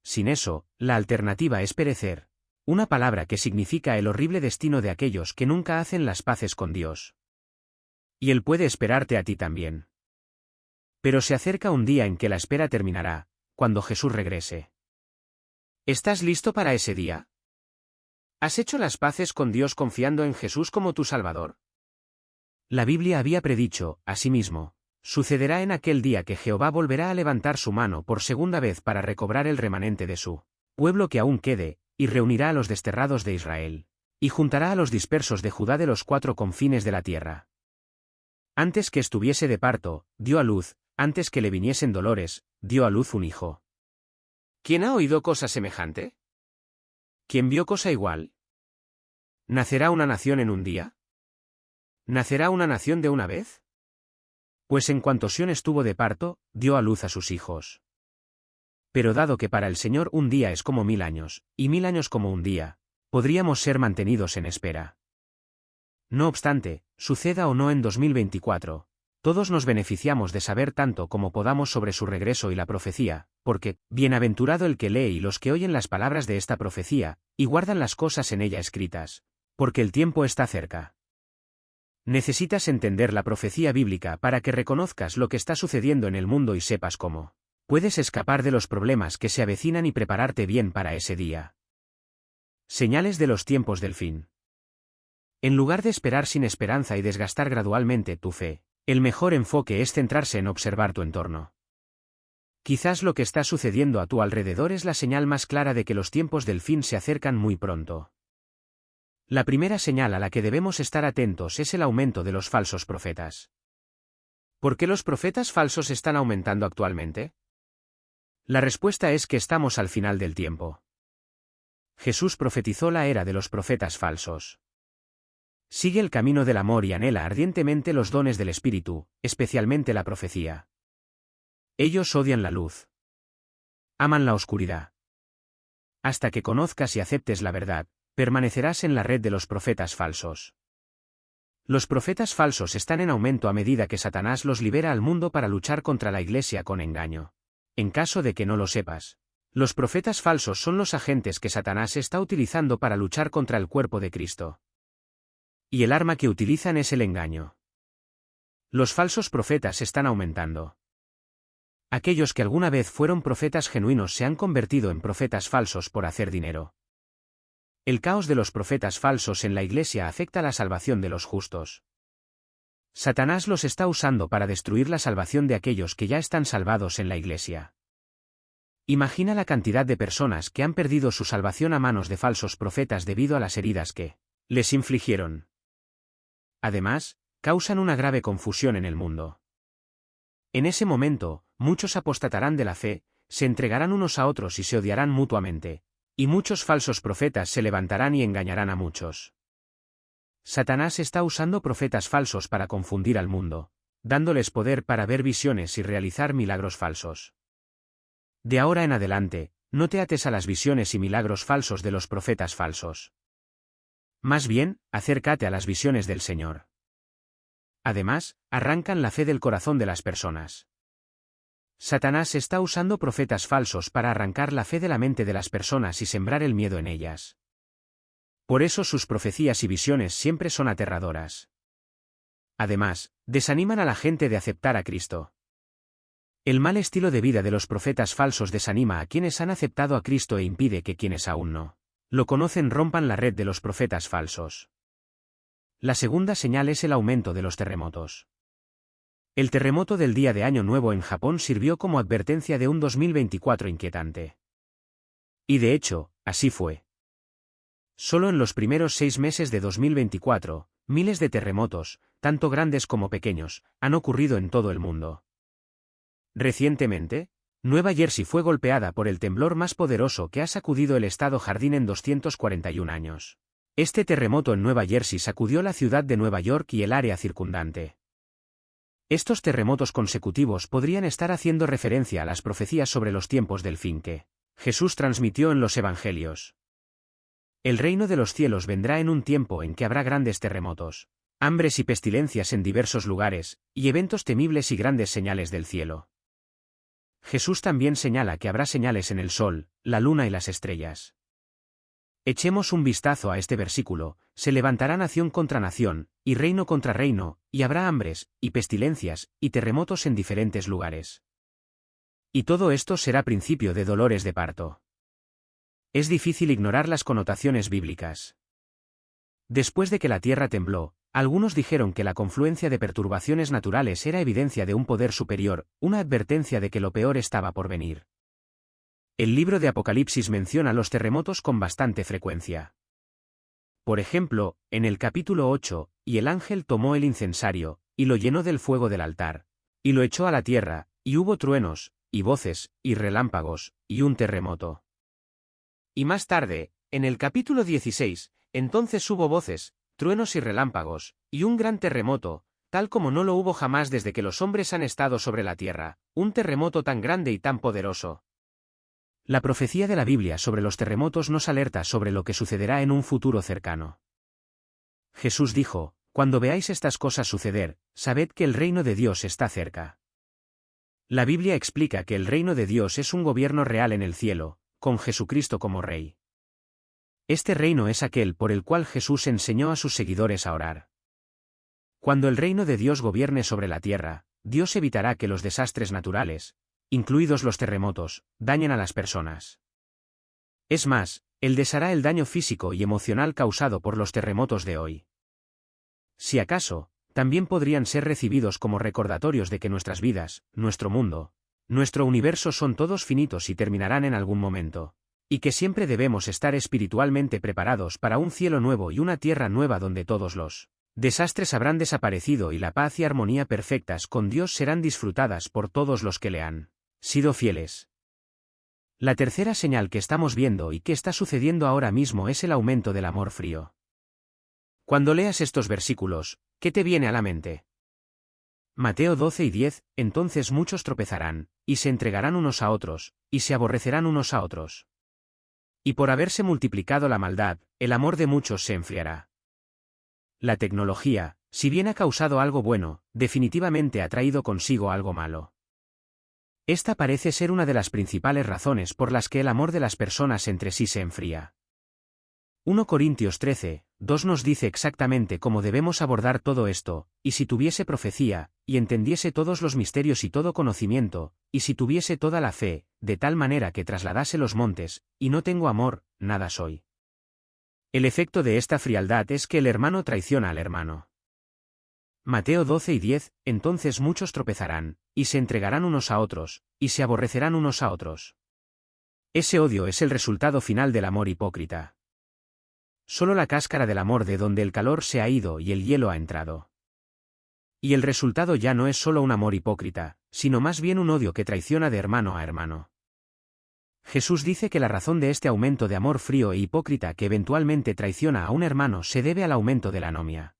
Speaker 1: Sin eso, la alternativa es perecer, una palabra que significa el horrible destino de aquellos que nunca hacen las paces con Dios. Y Él puede esperarte a ti también. Pero se acerca un día en que la espera terminará, cuando Jesús regrese. ¿Estás listo para ese día? ¿Has hecho las paces con Dios confiando en Jesús como tu Salvador? La Biblia había predicho, asimismo, sucederá en aquel día que Jehová volverá a levantar su mano por segunda vez para recobrar el remanente de su pueblo que aún quede, y reunirá a los desterrados de Israel, y juntará a los dispersos de Judá de los cuatro confines de la tierra. Antes que estuviese de parto, dio a luz, antes que le viniesen dolores, dio a luz un hijo. ¿Quién ha oído cosa semejante? ¿Quién vio cosa igual? ¿Nacerá una nación en un día? ¿Nacerá una nación de una vez? Pues en cuanto Sión estuvo de parto, dio a luz a sus hijos. Pero dado que para el Señor un día es como 1000 años, y 1000 años como un día, podríamos ser mantenidos en espera. No obstante, suceda o no en 2024, todos nos beneficiamos de saber tanto como podamos sobre su regreso y la profecía, porque, bienaventurado el que lee y los que oyen las palabras de esta profecía, y guardan las cosas en ella escritas, porque el tiempo está cerca. Necesitas entender la profecía bíblica para que reconozcas lo que está sucediendo en el mundo y sepas cómo puedes escapar de los problemas que se avecinan y prepararte bien para ese día. Señales de los tiempos del fin. En lugar de esperar sin esperanza y desgastar gradualmente tu fe, el mejor enfoque es centrarse en observar tu entorno. Quizás lo que está sucediendo a tu alrededor es la señal más clara de que los tiempos del fin se acercan muy pronto. La primera señal a la que debemos estar atentos es el aumento de los falsos profetas. ¿Por qué los profetas falsos están aumentando actualmente? La respuesta es que estamos al final del tiempo. Jesús profetizó la era de los profetas falsos. Sigue el camino del amor y anhela ardientemente los dones del Espíritu, especialmente la profecía. Ellos odian la luz. Aman la oscuridad. Hasta que conozcas y aceptes la verdad, permanecerás en la red de los profetas falsos. Los profetas falsos están en aumento a medida que Satanás los libera al mundo para luchar contra la Iglesia con engaño. En caso de que no lo sepas, los profetas falsos son los agentes que Satanás está utilizando para luchar contra el cuerpo de Cristo. Y el arma que utilizan es el engaño. Los falsos profetas están aumentando. Aquellos que alguna vez fueron profetas genuinos se han convertido en profetas falsos por hacer dinero. El caos de los profetas falsos en la Iglesia afecta la salvación de los justos. Satanás los está usando para destruir la salvación de aquellos que ya están salvados en la Iglesia. Imagina la cantidad de personas que han perdido su salvación a manos de falsos profetas debido a las heridas que les infligieron. Además, causan una grave confusión en el mundo. En ese momento, muchos apostatarán de la fe, se entregarán unos a otros y se odiarán mutuamente, y muchos falsos profetas se levantarán y engañarán a muchos. Satanás está usando profetas falsos para confundir al mundo, dándoles poder para ver visiones y realizar milagros falsos. De ahora en adelante, no te ates a las visiones y milagros falsos de los profetas falsos. Más bien, acércate a las visiones del Señor. Además, arrancan la fe del corazón de las personas. Satanás está usando profetas falsos para arrancar la fe de la mente de las personas y sembrar el miedo en ellas. Por eso sus profecías y visiones siempre son aterradoras. Además, desaniman a la gente de aceptar a Cristo. El mal estilo de vida de los profetas falsos desanima a quienes han aceptado a Cristo e impide que quienes aún no lo conocen rompan la red de los profetas falsos. La segunda señal es el aumento de los terremotos. El terremoto del día de Año Nuevo en Japón sirvió como advertencia de un 2024 inquietante. Y de hecho, así fue. Solo en los primeros 6 meses de 2024, miles de terremotos, tanto grandes como pequeños, han ocurrido en todo el mundo. Recientemente, Nueva Jersey fue golpeada por el temblor más poderoso que ha sacudido el estado Jardín en 241 años. Este terremoto en Nueva Jersey sacudió la ciudad de Nueva York y el área circundante. Estos terremotos consecutivos podrían estar haciendo referencia a las profecías sobre los tiempos del fin que Jesús transmitió en los Evangelios. El reino de los cielos vendrá en un tiempo en que habrá grandes terremotos, hambres y pestilencias en diversos lugares, y eventos temibles y grandes señales del cielo. Jesús también señala que habrá señales en el sol, la luna y las estrellas. Echemos un vistazo a este versículo: se levantará nación contra nación, y reino contra reino, y habrá hambres, y pestilencias, y terremotos en diferentes lugares. Y todo esto será principio de dolores de parto. Es difícil ignorar las connotaciones bíblicas. Después de que la tierra tembló, algunos dijeron que la confluencia de perturbaciones naturales era evidencia de un poder superior, una advertencia de que lo peor estaba por venir. El libro de Apocalipsis menciona los terremotos con bastante frecuencia. Por ejemplo, en el capítulo 8, y el ángel tomó el incensario, y lo llenó del fuego del altar, y lo echó a la tierra, y hubo truenos, y voces, y relámpagos, y un terremoto. Y más tarde, en el capítulo 16, entonces hubo voces, truenos y relámpagos, y un gran terremoto, tal como no lo hubo jamás desde que los hombres han estado sobre la tierra, un terremoto tan grande y tan poderoso. La profecía de la Biblia sobre los terremotos nos alerta sobre lo que sucederá en un futuro cercano. Jesús dijo: cuando veáis estas cosas suceder, sabed que el reino de Dios está cerca. La Biblia explica que el reino de Dios es un gobierno real en el cielo, con Jesucristo como Rey. Este reino es aquel por el cual Jesús enseñó a sus seguidores a orar. Cuando el reino de Dios gobierne sobre la tierra, Dios evitará que los desastres naturales, incluidos los terremotos, dañen a las personas. Es más, Él deshará el daño físico y emocional causado por los terremotos de hoy. Si acaso, también podrían ser recibidos como recordatorios de que nuestras vidas, nuestro mundo, nuestro universo son todos finitos y terminarán en algún momento, y que siempre debemos estar espiritualmente preparados para un cielo nuevo y una tierra nueva donde todos los desastres habrán desaparecido y la paz y armonía perfectas con Dios serán disfrutadas por todos los que le han sido fieles. La tercera señal que estamos viendo y que está sucediendo ahora mismo es el aumento del amor frío. Cuando leas estos versículos, ¿qué te viene a la mente? Mateo 12 y 10, entonces muchos tropezarán, y se entregarán unos a otros, y se aborrecerán unos a otros. Y por haberse multiplicado la maldad, el amor de muchos se enfriará. La tecnología, si bien ha causado algo bueno, definitivamente ha traído consigo algo malo. Esta parece ser una de las principales razones por las que el amor de las personas entre sí se enfría. 1 Corintios 13, 2 nos dice exactamente cómo debemos abordar todo esto: y si tuviese profecía, y entendiese todos los misterios y todo conocimiento, y si tuviese toda la fe, de tal manera que trasladase los montes, y no tengo amor, nada soy. El efecto de esta frialdad es que el hermano traiciona al hermano. Mateo 12 y 10, entonces muchos tropezarán, y se entregarán unos a otros, y se aborrecerán unos a otros. Ese odio es el resultado final del amor hipócrita. Solo la cáscara del amor de donde el calor se ha ido y el hielo ha entrado. Y el resultado ya no es solo un amor hipócrita, sino más bien un odio que traiciona de hermano a hermano. Jesús dice que la razón de este aumento de amor frío e hipócrita que eventualmente traiciona a un hermano se debe al aumento de la anomia.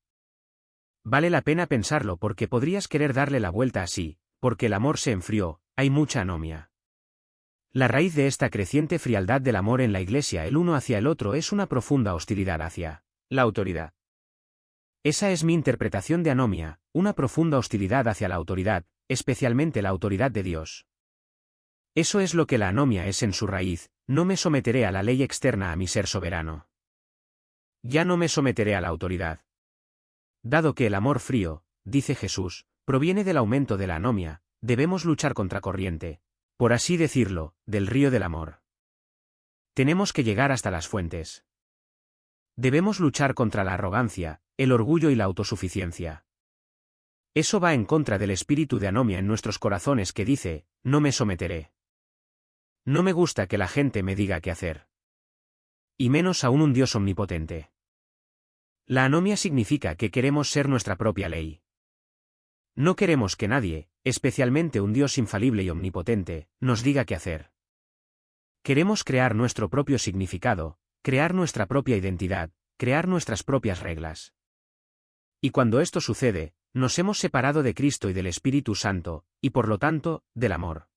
Speaker 1: Vale la pena pensarlo porque podrías querer darle la vuelta así: porque el amor se enfrió, hay mucha anomia. La raíz de esta creciente frialdad del amor en la Iglesia el uno hacia el otro es una profunda hostilidad hacia la autoridad. Esa es mi interpretación de anomia, una profunda hostilidad hacia la autoridad, especialmente la autoridad de Dios. Eso es lo que la anomia es en su raíz: no me someteré a la ley externa a mi ser soberano. Ya no me someteré a la autoridad. Dado que el amor frío, dice Jesús, proviene del aumento de la anomia, Debemos luchar contra corriente, por así decirlo, del río del amor. Tenemos que llegar hasta las fuentes. Debemos luchar contra la arrogancia, el orgullo y la autosuficiencia. Eso va en contra del espíritu de anomia en nuestros corazones que dice, no me someteré. No me gusta que la gente me diga qué hacer. Y menos aún un Dios omnipotente. La anomia significa que queremos ser nuestra propia ley. No queremos que nadie, especialmente un Dios infalible y omnipotente, nos diga qué hacer. Queremos crear nuestro propio significado, crear nuestra propia identidad, crear nuestras propias reglas. Y cuando esto sucede, nos hemos separado de Cristo y del Espíritu Santo, y por lo tanto, del amor.